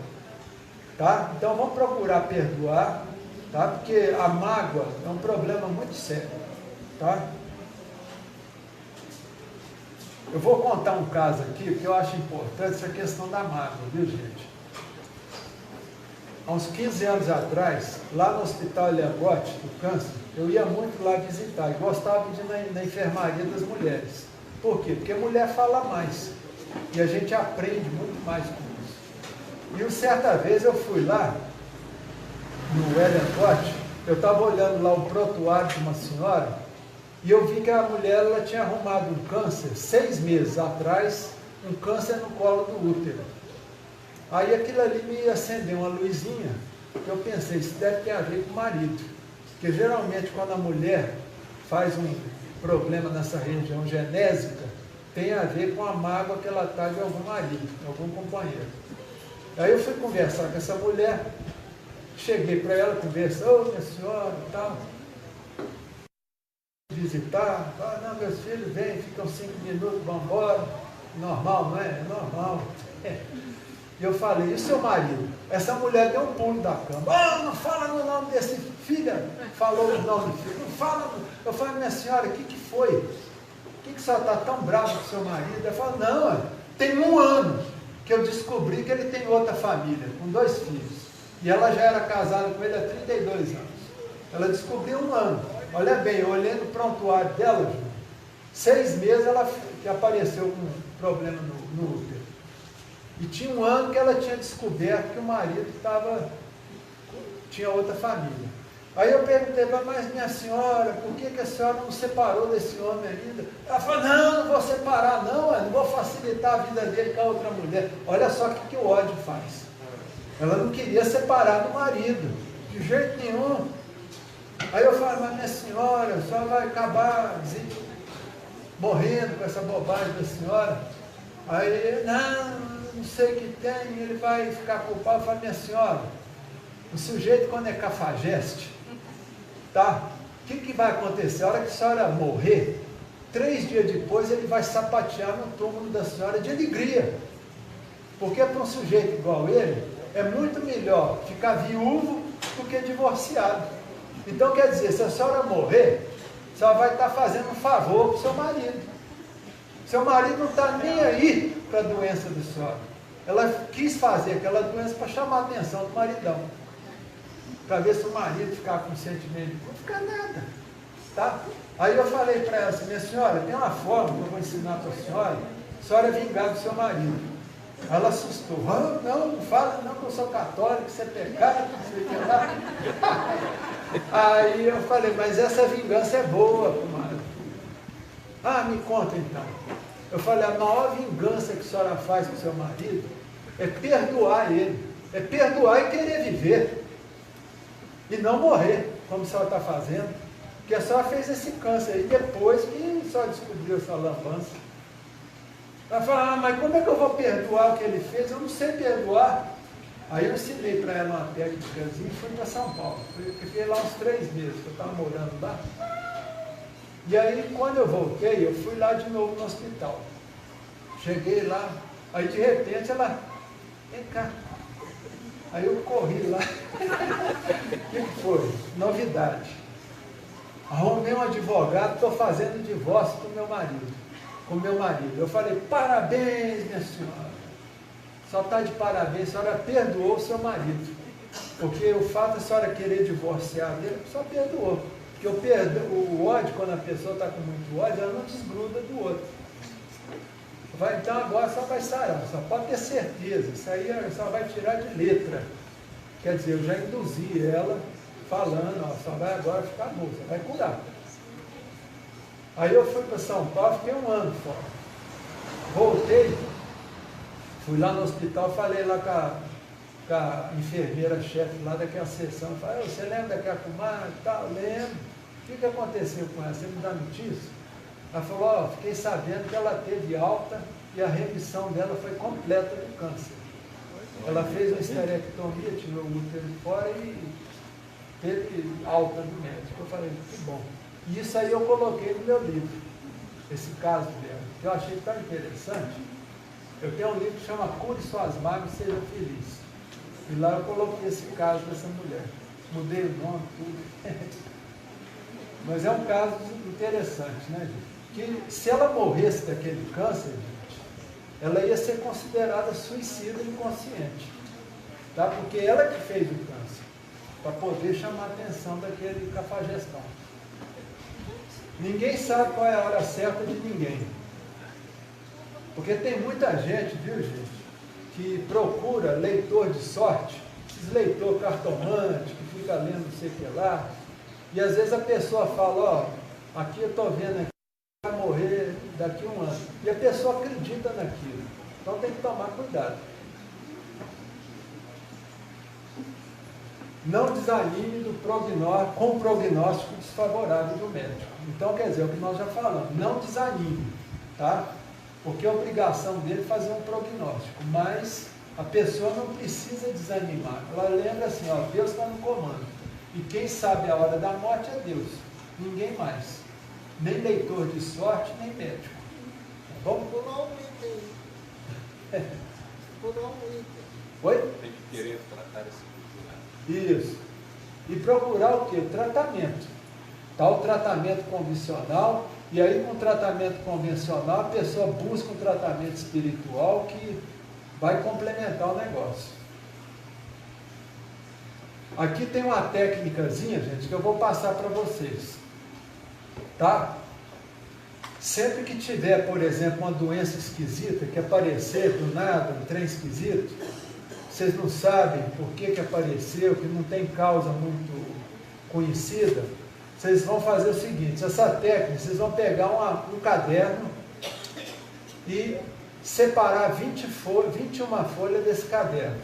Tá? Então, vamos procurar perdoar, tá? Porque a mágoa é um problema muito sério. Tá? Eu vou contar um caso aqui, porque eu acho importante essa questão da mágoa, viu, gente? Há uns 15 anos atrás, lá no Hospital Eliangote, do câncer, eu ia muito lá visitar e gostava de ir na enfermaria das mulheres. Por quê? Porque a mulher fala mais e a gente aprende muito mais com isso. E uma certa vez eu fui lá, no Eliangote, eu estava olhando lá o prontuário de uma senhora e eu vi que a mulher ela tinha arrumado um câncer 6 meses atrás, um câncer no colo do útero. Aí aquilo ali me acendeu uma luzinha, que eu pensei, isso deve ter a ver com o marido. Porque geralmente quando a mulher faz um problema nessa região genésica, tem a ver com a mágoa que ela está de algum marido, de algum companheiro. Aí eu fui conversar com essa mulher, cheguei para ela, conversar, ô minha senhora e tal, visitar, não, meus filhos vêm, ficam 5 minutos, vão embora, normal, não é? É normal. E eu falei, e o seu marido? Essa mulher deu um pulo da cama. Oh, não fala no nome desse filho. Falou o nome do filho. Não fala. Eu falei, minha senhora, o que foi? Por que a senhora está tão brava com o seu marido? Ela falou, não, tem 1 ano que eu descobri que ele tem outra família, com 2 filhos. E ela já era casada com ele há 32 anos. Ela descobriu 1 ano. Olha bem, eu olhei no prontuário dela, Ju, 6 meses ela que apareceu com um problema no útero. E tinha 1 ano que ela tinha descoberto que o marido tinha outra família. Aí eu perguntei, mas minha senhora, por que a senhora não separou desse homem ainda? Ela falou, não vou separar não, não vou facilitar a vida dele com a outra mulher. Olha só o que o ódio faz. Ela não queria separar do marido, de jeito nenhum. Aí eu falei, mas minha senhora, a senhora vai acabar morrendo com essa bobagem da senhora. Aí, não sei o que tem, ele vai ficar culpado. Eu falei, minha senhora, o sujeito quando é cafajeste, tá? O que vai acontecer? A hora que a senhora morrer, 3 dias depois ele vai sapatear no túmulo da senhora de alegria. Porque para um sujeito igual ele, é muito melhor ficar viúvo do que divorciado. Então quer dizer, se a senhora morrer, a senhora vai estar fazendo um favor para o seu marido. Seu marido não está nem aí para a doença da senhora. Ela quis fazer aquela doença para chamar a atenção do maridão. Para ver se o marido ficar com sentimento de não ficar nada. Tá? Aí eu falei para ela assim, minha senhora, tem uma forma que eu vou ensinar para a senhora vingar do seu marido. Ela assustou. Não fala não que eu sou católico, isso é pecado, não sei o que lá. Aí eu falei, mas essa vingança é boa, comadre. Me conta então. Eu falei, a maior vingança que a senhora faz com o seu marido é perdoar ele. É perdoar e querer viver. E não morrer, como a senhora está fazendo. Porque a senhora fez esse câncer aí depois que a senhora descobriu essa lambança. Ela falou, mas como é que eu vou perdoar o que ele fez? Eu não sei perdoar. Aí eu ensinei para ela uma técnicazinha e fui para São Paulo. Fiquei lá uns 3 meses, que eu estava morando lá. E aí, quando eu voltei, eu fui lá de novo no hospital. Cheguei lá, aí de repente ela, vem cá. Aí eu corri lá. O que foi? Novidade. Arrumei um advogado, estou fazendo divórcio com meu marido. Eu falei, parabéns, minha senhora. Só está de parabéns, a senhora perdoou o seu marido. Porque o fato de a senhora querer divorciar dele, só perdoou. Porque o ódio, quando a pessoa está com muito ódio, ela não desgruda do outro. Então agora só vai sarar, só pode ter certeza. Isso aí só vai tirar de letra. Quer dizer, eu já induzi ela falando, só vai agora ficar boa, você vai curar. Aí eu fui para São Paulo, fiquei 1 ano fora. Voltei, fui lá no hospital, falei lá com a enfermeira-chefe lá daquela sessão, falei, você lembra daquela comadre e tal? Lembro. O que aconteceu com ela? Você me dá notícia? Ela falou, fiquei sabendo que ela teve alta e a remissão dela foi completa do câncer. Ela fez uma esterectomia, tirou o útero de fora e teve alta do médico. Eu falei, que bom. E isso aí eu coloquei no meu livro, esse caso dela, que eu achei tão interessante. Eu tenho um livro que chama Cure Suas Mágoas e Seja Feliz. E lá eu coloquei esse caso dessa mulher. Mudei o nome, tudo. Mas é um caso interessante, né, gente? Que se ela morresse daquele câncer, gente, ela ia ser considerada suicida inconsciente. Tá? Porque ela que fez o câncer, para poder chamar a atenção daquele cafajestão. Ninguém sabe qual é a hora certa de ninguém. Porque tem muita gente, viu gente, que procura leitor de sorte, esses leitor cartomante, que fica lendo não sei o que lá, e às vezes a pessoa fala, aqui eu estou vendo aqui, vai morrer daqui a 1 ano. E a pessoa acredita naquilo. Então tem que tomar cuidado. Não desanime com o prognóstico desfavorável do médico. Então, quer dizer, é o que nós já falamos, não desanime, tá? Porque é obrigação dele fazer um prognóstico, mas a pessoa não precisa desanimar. Ela lembra assim, Deus está no comando. E quem sabe a hora da morte é Deus, ninguém mais. Nem leitor de sorte, nem médico. Tá bom? Pular um item. Pular um item. Oi? Tem que querer tratar esse cultura. Isso. E procurar o quê? O tratamento. Tá, o tratamento convencional, e aí com o tratamento convencional a pessoa busca um tratamento espiritual que vai complementar o negócio. Aqui tem uma técnicazinha, gente, que eu vou passar para vocês. Tá? Sempre que tiver, por exemplo, uma doença esquisita, que aparecer do nada, um trem esquisito, vocês não sabem por que apareceu, que não tem causa muito conhecida, vocês vão fazer o seguinte, essa técnica, vocês vão pegar um caderno e separar 21 folhas desse caderno,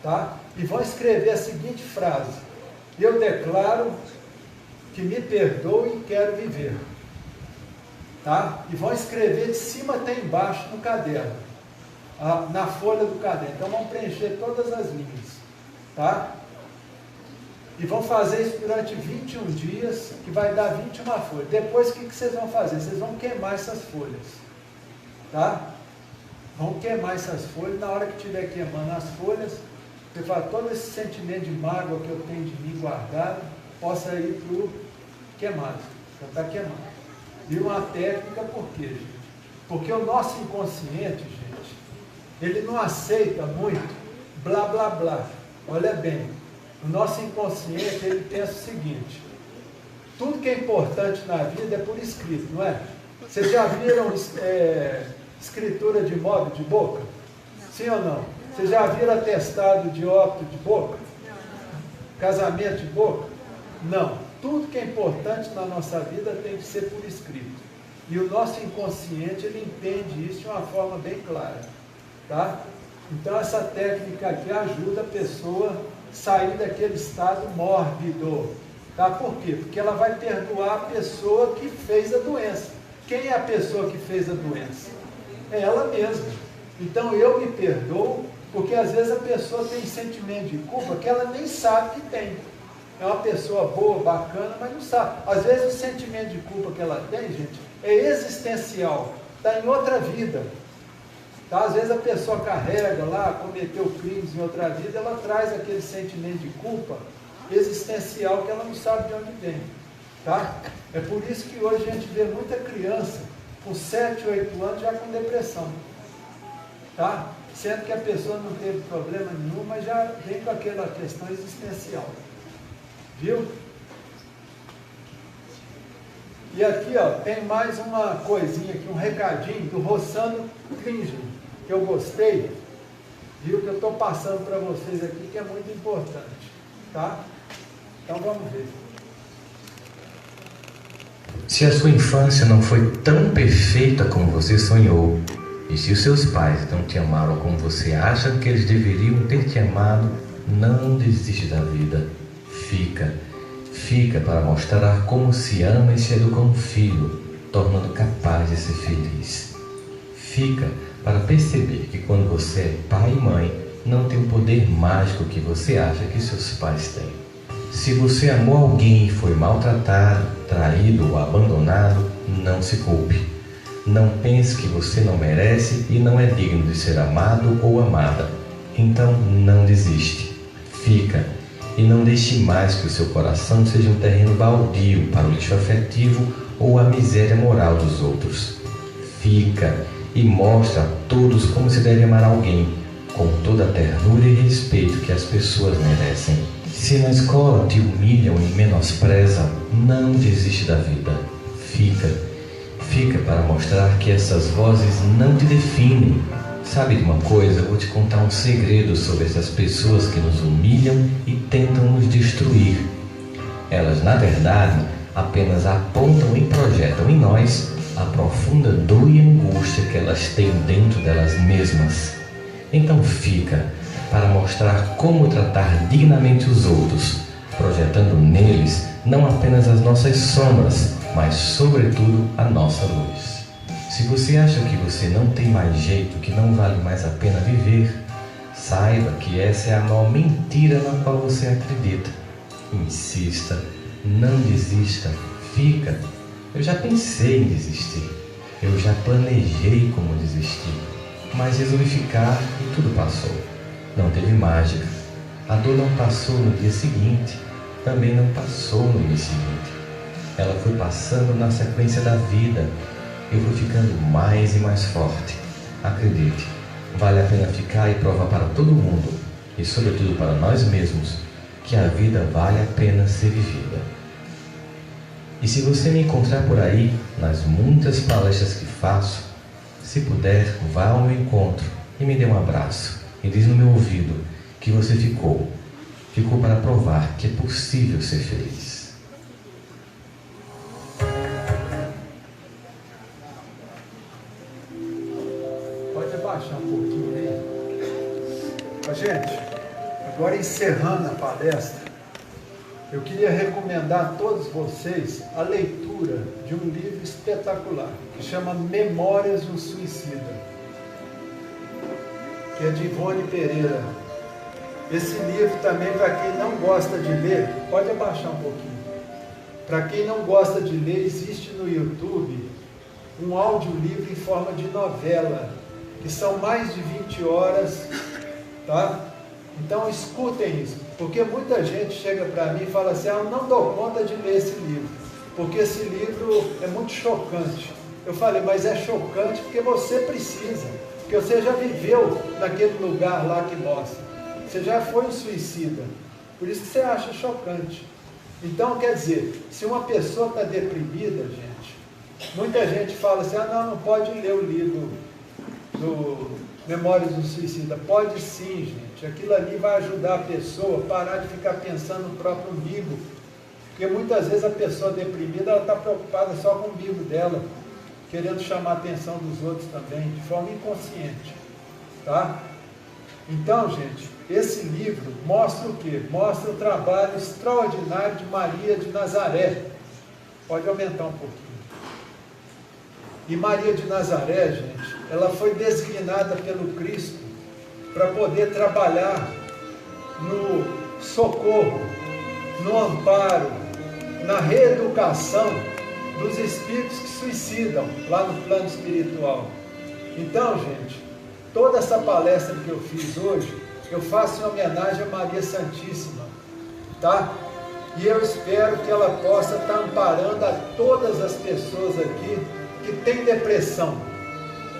tá? E vão escrever a seguinte frase: eu declaro que me perdoo e quero viver, tá? E vão escrever de cima até embaixo no caderno, na folha do caderno. Então vão preencher todas as linhas, tá? E vão fazer isso durante 21 dias, que vai dar 21 folhas. Depois, o que vocês vão fazer? Vocês vão queimar essas folhas, tá? Vão queimar essas folhas. Na hora que estiver queimando as folhas, você fala, todo esse sentimento de mágoa que eu tenho de mim guardado, possa ir para o queimado. Já está queimado. E uma técnica, por quê, gente? Porque o nosso inconsciente, gente, ele não aceita muito blá, blá, blá. Olha bem. O nosso inconsciente, ele pensa o seguinte: tudo que é importante na vida é por escrito, não é? Vocês já viram escritura de imóvel de boca? Sim ou não? Vocês já viram atestado de óbito de boca? Casamento de boca? Não. Tudo que é importante na nossa vida tem que ser por escrito. E o nosso inconsciente, ele entende isso de uma forma bem clara, tá? Então essa técnica aqui ajuda a pessoa sair daquele estado mórbido, tá? Por quê? Porque ela vai perdoar a pessoa que fez a doença. Quem é a pessoa que fez a doença? É ela mesma. Então eu me perdoo, porque às vezes a pessoa tem sentimento de culpa que ela nem sabe que tem. É uma pessoa boa, bacana, mas não sabe. Às vezes o sentimento de culpa que ela tem, gente, é existencial, está em outra vida. Tá? Às vezes a pessoa carrega lá, cometeu crimes em outra vida, ela traz aquele sentimento de culpa existencial que ela não sabe de onde vem. Tá? É por isso que hoje a gente vê muita criança com 7, 8 anos já com depressão. Tá? Sendo que a pessoa não teve problema nenhum, mas já vem com aquela questão existencial. Viu? E aqui, ó, tem mais uma coisinha aqui, um recadinho do Rossano Klinger, que eu gostei, viu? Que eu estou passando para vocês aqui, que é muito importante, tá? Então vamos ver. Se a sua infância não foi tão perfeita como você sonhou, e se os seus pais não te amaram como você acha que eles deveriam ter te amado, não desiste da vida. Fica para mostrar como se ama e se educa um filho, tornando capaz de ser feliz. Fica para perceber que quando você é pai e mãe, não tem o poder mágico que você acha que seus pais têm. Se você amou alguém e foi maltratado, traído ou abandonado, não se culpe. Não pense que você não merece e não é digno de ser amado ou amada. Então não desiste. Fica. E não deixe mais que o seu coração seja um terreno baldio para o lixo afetivo ou a miséria moral dos outros. Fica e mostra a todos como se deve amar alguém, com toda a ternura e respeito que as pessoas merecem. Se na escola te humilham e menosprezam, não desiste da vida. Fica para mostrar que essas vozes não te definem. Sabe de uma coisa? Eu vou te contar um segredo sobre essas pessoas que nos humilham e tentam nos destruir. Elas, na verdade, apenas apontam e projetam em nós a profunda dor e angústia que elas têm dentro delas mesmas. Então fica para mostrar como tratar dignamente os outros, projetando neles não apenas as nossas sombras, mas sobretudo a nossa luz. Se você acha que você não tem mais jeito, que não vale mais a pena viver, saiba que essa é a maior mentira na qual você acredita. Insista, não desista, fica. Eu já pensei em desistir, eu já planejei como desistir, mas resolvi ficar e tudo passou. Não teve mágica. A dor não passou no dia seguinte, também não passou no mês seguinte. Ela foi passando na sequência da vida. Eu fui ficando mais e mais forte. Acredite, vale a pena ficar e provar para todo mundo, e sobretudo para nós mesmos, que a vida vale a pena ser vivida. E se você me encontrar por aí, nas muitas palestras que faço, se puder, vá ao meu encontro e me dê um abraço e diz no meu ouvido que você ficou para provar que é possível ser feliz. pouquinho aí. Gente, agora encerrando a palestra, eu queria recomendar a todos vocês a leitura de um livro espetacular, que chama Memórias de um Suicida, que é de Ivone Pereira. Esse livro também, para quem não gosta de ler, pode abaixar um pouquinho. Para quem não gosta de ler, existe no YouTube um audiolivro em forma de novela, que são mais de 20 horas, tá? Então escutem isso, porque muita gente chega para mim e fala assim, eu não dou conta de ler esse livro, porque esse livro é muito chocante. Eu falei, mas é chocante porque você precisa, porque você já viveu naquele lugar lá que mostra, você já foi um suicida, por isso que você acha chocante. Então, quer dizer, se uma pessoa está deprimida, gente, muita gente fala assim, não pode ler o livro do Memórias do Suicida. Pode sim, gente. Aquilo ali vai ajudar a pessoa a parar de ficar pensando no próprio umbigo. Porque muitas vezes a pessoa deprimida, ela está preocupada só com o umbigo dela, querendo chamar a atenção dos outros também, de forma inconsciente. Tá? Então, gente, esse livro mostra o quê? Mostra o trabalho extraordinário de Maria de Nazaré. Pode aumentar um pouquinho. E Maria de Nazaré, gente, ela foi designada pelo Cristo para poder trabalhar no socorro, no amparo, na reeducação dos espíritos que suicidam lá no plano espiritual. Então, gente, toda essa palestra que eu fiz hoje, eu faço em homenagem a Maria Santíssima, tá? E eu espero que ela possa estar amparando a todas as pessoas aqui que têm depressão,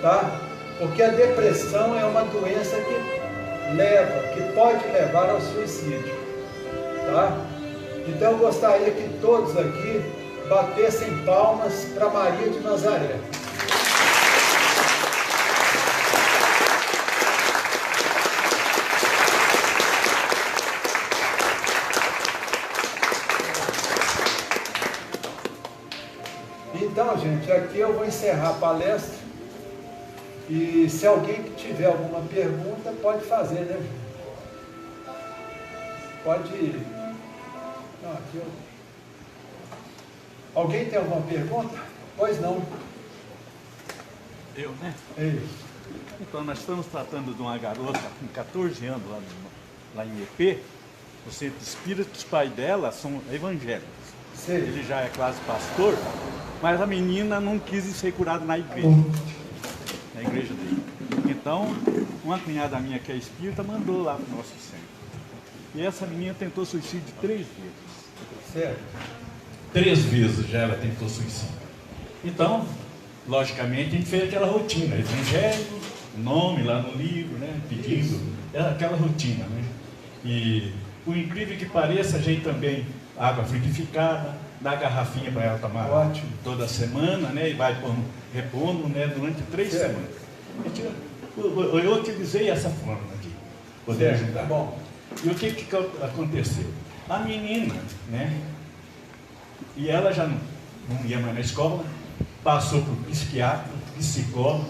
tá? Porque a depressão é uma doença que pode levar ao suicídio, tá? Então eu gostaria que todos aqui batessem palmas para Maria de Nazaré. Então, gente, aqui eu vou encerrar a palestra e se alguém tiver alguma pergunta, pode fazer, né, gente? Pode... Não, aqui eu... Alguém tem alguma pergunta? Pois não. Eu, né? Isso. Então, nós estamos tratando de uma garota com 14 anos lá em EP, no centro espírita, os pais dela são evangélicos. Sim. Ele já é quase pastor, mas a menina não quis ser curada na igreja dele. Então, uma cunhada minha que é espírita mandou lá para o nosso centro. E essa menina tentou suicídio 3 vezes. Certo. 3 vezes já ela tentou suicídio. Então, logicamente, a gente fez aquela rotina, evangelho, nome lá no livro, né, pedindo, aquela rotina, né. E, por incrível que pareça, a gente também, água frutificada, dá garrafinha para ela tomar toda semana, né, e vai repondo, né, durante 3 semanas. Eu utilizei essa forma de poder ajudar. Bom. E o que aconteceu? A menina, né, e ela já não ia mais na escola, passou por psiquiatra, psicólogo,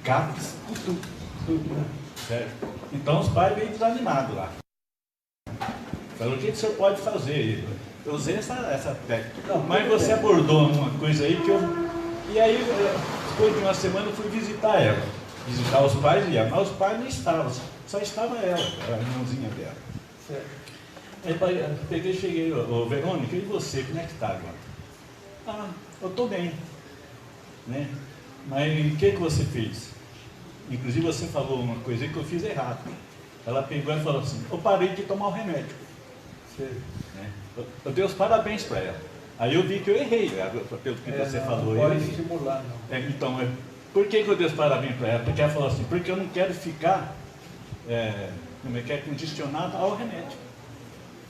CAPS, tudo, certo? Então os pais veio desanimados lá. Falou, o que o senhor pode fazer? Eu usei essa técnica. Não, mas você abordou uma coisa aí que eu... E aí, depois de uma semana, eu fui visitar ela. Visitar os pais, mas os pais não estavam, só estava ela, a irmãzinha dela. Certo. Aí peguei e cheguei, Verônica, e você, como é que está agora? Eu estou bem, né? Mas o que você fez? Inclusive você falou uma coisa que eu fiz errado. Ela pegou e falou assim, eu parei de tomar o remédio. Né? Eu dei os parabéns para ela. Aí eu vi que eu errei, pelo que você falou. Não pode estimular, não. Então, por que eu dei os parabéns para ela? Porque ela falou assim, porque eu não quero ficar condicionado ao remédio.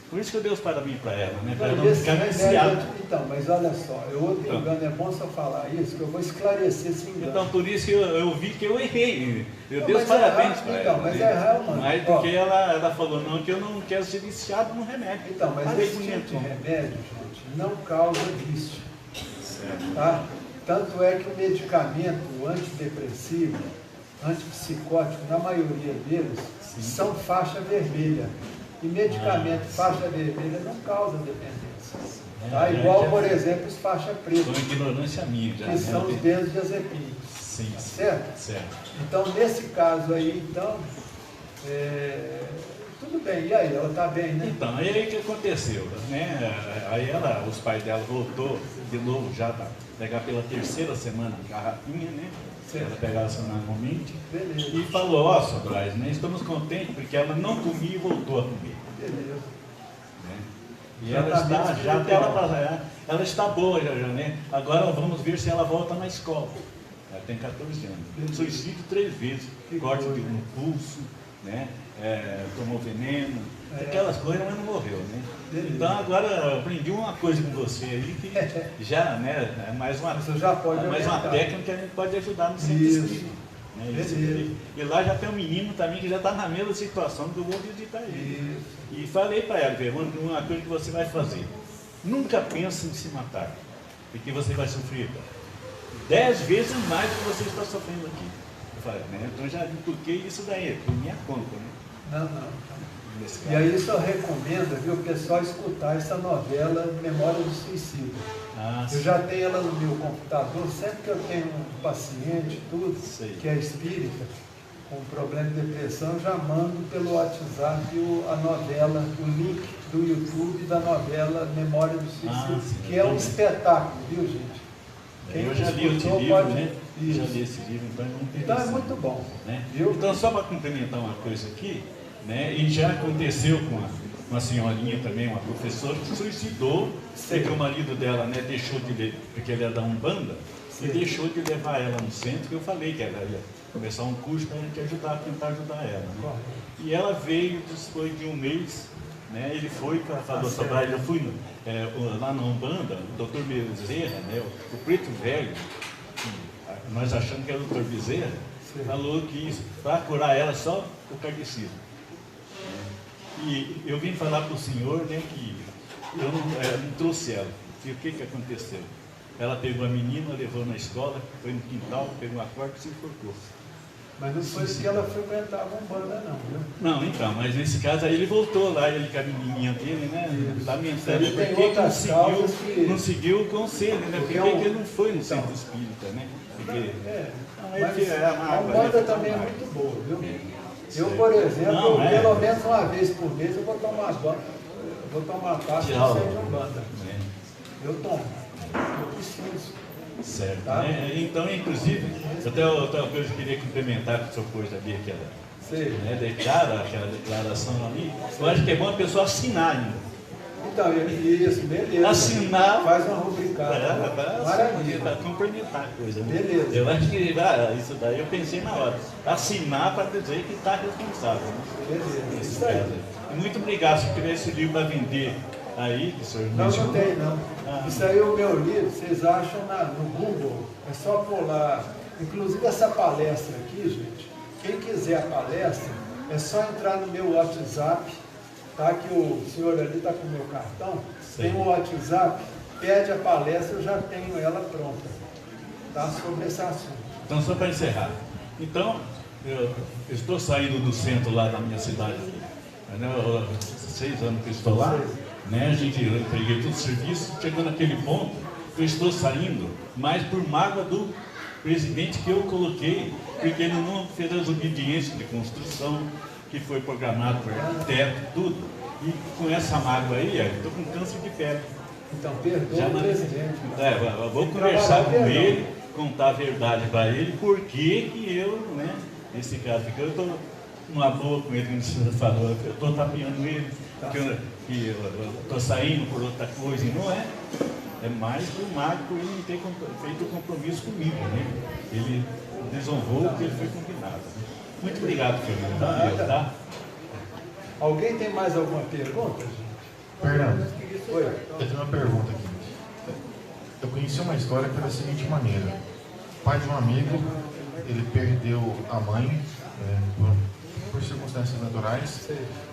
Por isso que eu dei os parabéns para ela, né? Para ela não ficar viciada. Então, mas olha só, outro engano, é bom só falar isso, que eu vou esclarecer esse engano. Então, por isso que eu vi que eu errei. Eu dei os parabéns para ela. Mas é errar, mano. Mas porque ela falou, não, que eu não quero ser viciado no remédio. Então, mas esse tipo de remédio, gente, não causa vício. Certo. Tá? Tanto é que o medicamento antidepressivo, antipsicóticos, na maioria deles, são faixa vermelha. E medicamento faixa vermelha não causa dependência. Tá? Igual, por exemplo, os faixa preta, Foi ignorância minha já. que são os benzodiazepínicos. Sim, Tá certo? certo. Então, nesse caso aí, então, tudo bem. E aí, ela está bem, né? Então, aí o que aconteceu? Né? Aí os pais dela voltou de novo já para pegar pela terceira semana a garrafinha, né? Certo. Ela pegava semanalmente. Beleza. E falou, ó, Sobrais, né? Estamos contentes porque ela não comia e voltou a comer. Beleza. Né? E Já ela tá está, bem já espiritual. ela está boa já, né? Agora vamos ver se ela volta na escola. Ela tem 14 anos. Beleza. Suicídio 3 vezes. Que Corte coisa. no pulso, né? Tomou veneno, É. aquelas coisas, mas não morreu, né? Beleza. Então agora eu aprendi uma coisa com você aí que já, né? É mais uma Você já pode mais uma orientar. técnica que a gente pode ajudar no centro Isso. espírita. Né? Beleza. E lá já tem um menino também que já está na mesma situação que eu vou visitar ele. Isso. E falei para ela, uma coisa que você vai fazer. Nunca pense em se matar, porque você vai sofrer 10 vezes mais do que você está sofrendo aqui. Eu falei, né? Então já inculquei isso daí, por minha conta, né? Não. Nesse E caso. aí isso eu recomendo, viu, o pessoal escutar essa novela Memória do Suicida. Ah, Eu já tenho ela no meu computador, sempre que eu tenho um paciente, tudo, Sei. que é espírita, com problema de depressão, eu já mando pelo WhatsApp a novela, o link do YouTube da novela Memória do Suicida, sim, que é um também. espetáculo, viu, gente? Quem Eu já li esse escutou livro, pode- né? Isso. Já li esse livro, então é muito Então é interessante. muito bom. Né? Viu? Então, só para complementar uma coisa aqui, né? E já aconteceu com uma senhorinha também, uma professora, que suicidou, porque o marido dela, né, deixou de ler, porque ele era da Umbanda, e deixou de levar ela no centro, que eu falei que ela ia começar um curso para a gente tentar ajudar ela. Né? E ela veio depois de um mês, né? Ele foi para falou sobre eu fui lá na Umbanda, o doutor Bezerra, né? O preto velho, que nós achamos que era o doutor Bezerra, falou que para curar ela só o kardecismo. E eu vim falar para o senhor, né, que eu não trouxe ela. E o que aconteceu? Ela pegou a menina, levou na escola, foi no quintal, pegou uma corda e se enforcou. Mas não foi que ela frequentava Umbanda, não, viu? Não, então, mas nesse caso aí ele voltou lá, ele com a menininha dele, né? Lamentando Ele tem porque outras causas que- não seguiu o conselho, né? Por que Porque que ele não foi no então. centro espírita, né? Porque Mas ele a Umbanda também é muito boa, viu? Eu, Sei. por exemplo, Não, pelo menos uma vez por mês eu vou tomar taça de Tchau. Umbanda. Eu tomo. Eu preciso. Certo. Tá. Né? Então, inclusive, até outra coisa que eu queria complementar com o senhor pôs ali, Sei. aquela declaração ali, eu acho que é bom a pessoa assinar ainda. Então, isso, beleza. Assinar. Faz uma rubricada. Maravilha. Para complementar a coisa. Né? Beleza. Eu acho que isso daí eu pensei na hora. Assinar para dizer que está responsável. Né? Beleza. Nesse Isso aí. caso. E muito obrigado. Se tiver esse livro para vender aí, que o senhor Não, mencionou. não tem, não. Ah. Isso aí é o meu livro, vocês acham no Google, é só pôr lá. Inclusive essa palestra aqui, gente, quem quiser a palestra, é só entrar no meu WhatsApp, tá? Que o senhor ali está com o meu cartão, tem um WhatsApp, pede a palestra, eu já tenho ela pronta, tá? Sobre esse assunto. Então, só para encerrar. Então, eu estou saindo do centro lá da minha cidade. Né? 6 anos que eu estou lá. Né? Eu entreguei todo o serviço. Chegando naquele ponto, eu estou saindo, mas por mágoa do presidente que eu coloquei, porque ele não fez as obediências de construção, que foi programado por arquiteto, tudo. E com essa mágoa aí, eu estou com câncer de pele. Então, perdoa o presidente. Eu vou conversar com ele, contar a verdade para ele, porque que eu, né, nesse caso, porque eu estou numa boa com ele, como o senhor falou, eu estou tapeando ele, que eu estou saindo por outra coisa, e não é. É mais por mágoa por ele não ter feito o compromisso comigo, né? Ele desonrou o que ele foi combinado. Né? Muito obrigado, senhor. Tá? Alguém tem mais alguma pergunta, gente? Fernando, Oi. eu tenho uma pergunta aqui. Eu conheci uma história pela seguinte maneira. O pai de um amigo, ele perdeu a mãe por circunstâncias naturais,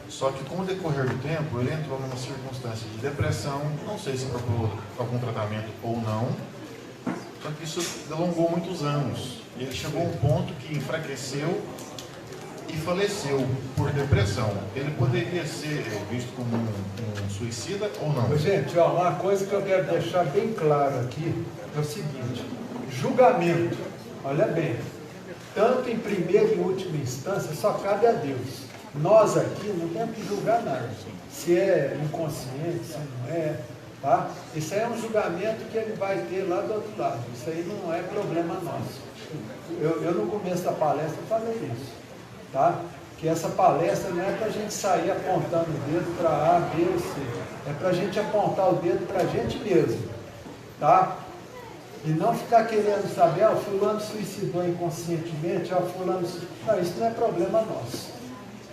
só que com o decorrer do tempo, ele entrou numa circunstância de depressão, não sei se procurou algum tratamento ou não, só que isso delongou muitos anos. E ele chegou a um ponto que enfraqueceu e faleceu por depressão. Ele poderia ser visto como um suicida ou não? Gente, ó, uma coisa que eu quero deixar bem claro aqui é o seguinte: julgamento, olha bem, tanto em primeira e última instância só cabe a Deus. Nós aqui não temos que julgar nada, se é inconsciente, se não é, tá? Isso aí é um julgamento que ele vai ter lá do outro lado, isso aí não é problema nosso. Eu no começo da palestra falei isso, tá? Que essa palestra não é para a gente sair apontando o dedo para A, B ou C, é para a gente apontar o dedo para a gente mesmo, tá? E não ficar querendo saber, o fulano suicidou inconscientemente, fulano suicidou. Não, isso não é problema nosso,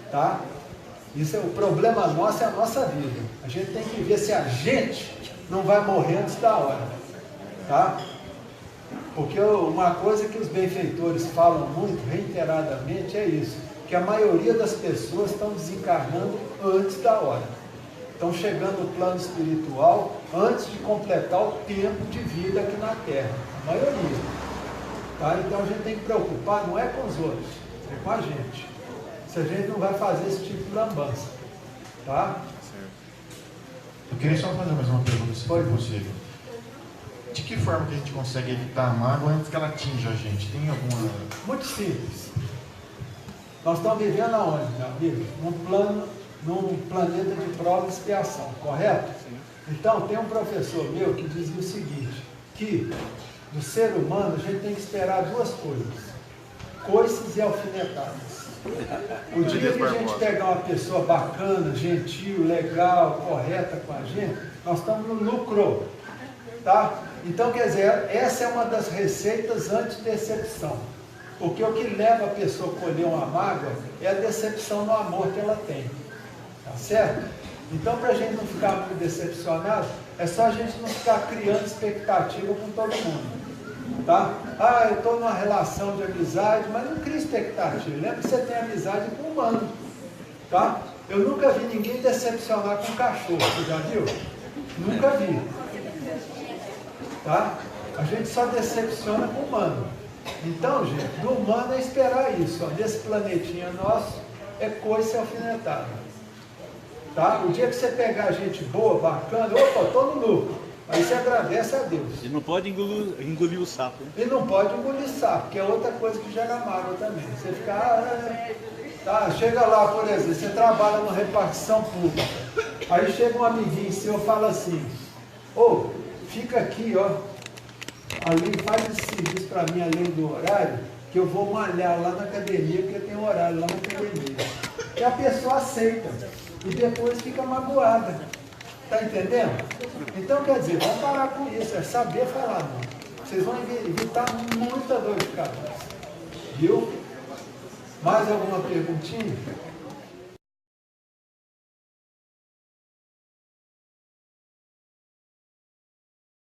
tá? Isso é, o problema nosso é a nossa vida. A gente tem que ver se a gente não vai morrer antes da hora, tá? Porque uma coisa que os benfeitores falam muito, reiteradamente, é isso, que a maioria das pessoas estão desencarnando antes da hora. Estão chegando no plano espiritual antes de completar o tempo de vida aqui na Terra. A maioria. Tá? Então a gente tem que preocupar, não é com os outros, é com a gente. Se a gente não vai fazer esse tipo de lambança. Tá? Eu queria só fazer mais uma pergunta, se for possível. De que forma que a gente consegue evitar a mágoa antes que ela atinja a gente? Tem alguma... Muito simples. Nós estamos vivendo aonde, meu amigo? Num planeta de prova e expiação, correto? Então, tem um professor meu que dizia o seguinte, que do ser humano a gente tem que esperar duas coisas, coices e alfinetadas. O dia que a gente pegar uma pessoa bacana, gentil, legal, correta com a gente, nós estamos no lucro, tá? Então, quer dizer, essa é uma das receitas anti-decepção. Porque o que leva a pessoa a colher uma mágoa é a decepção no amor que ela tem. Tá certo? Então, para a gente não ficar muito decepcionado, é só a gente não ficar criando expectativa com todo mundo. Tá? Eu estou numa relação de amizade, mas não cria expectativa. Lembra que você tem amizade com o humano. Tá? Eu nunca vi ninguém decepcionar com um cachorro. Você já viu? Nunca vi. Tá? A gente só decepciona com o humano. Então, gente, do humano é esperar isso. Ó, nesse planetinha nosso, é coice alfinetada. Tá? O dia que você pegar gente boa, bacana, estou no lucro. Aí você agradece a Deus. E não pode engolir o sapo. Né? E não pode engolir sapo, que é outra coisa que gera mágoa também. Você fica... tá, chega lá, por exemplo, você trabalha numa repartição pública. Aí chega um amiguinho seu e fala assim, fica aqui, faz esse serviço para mim além do horário, que eu vou malhar lá na academia, porque tem horário lá na academia. E a pessoa aceita, e depois fica magoada. Está entendendo? Então, quer dizer, vamos parar com isso, é saber falar não. Vocês vão evitar muita dor de cabeça. Viu? Mais alguma perguntinha?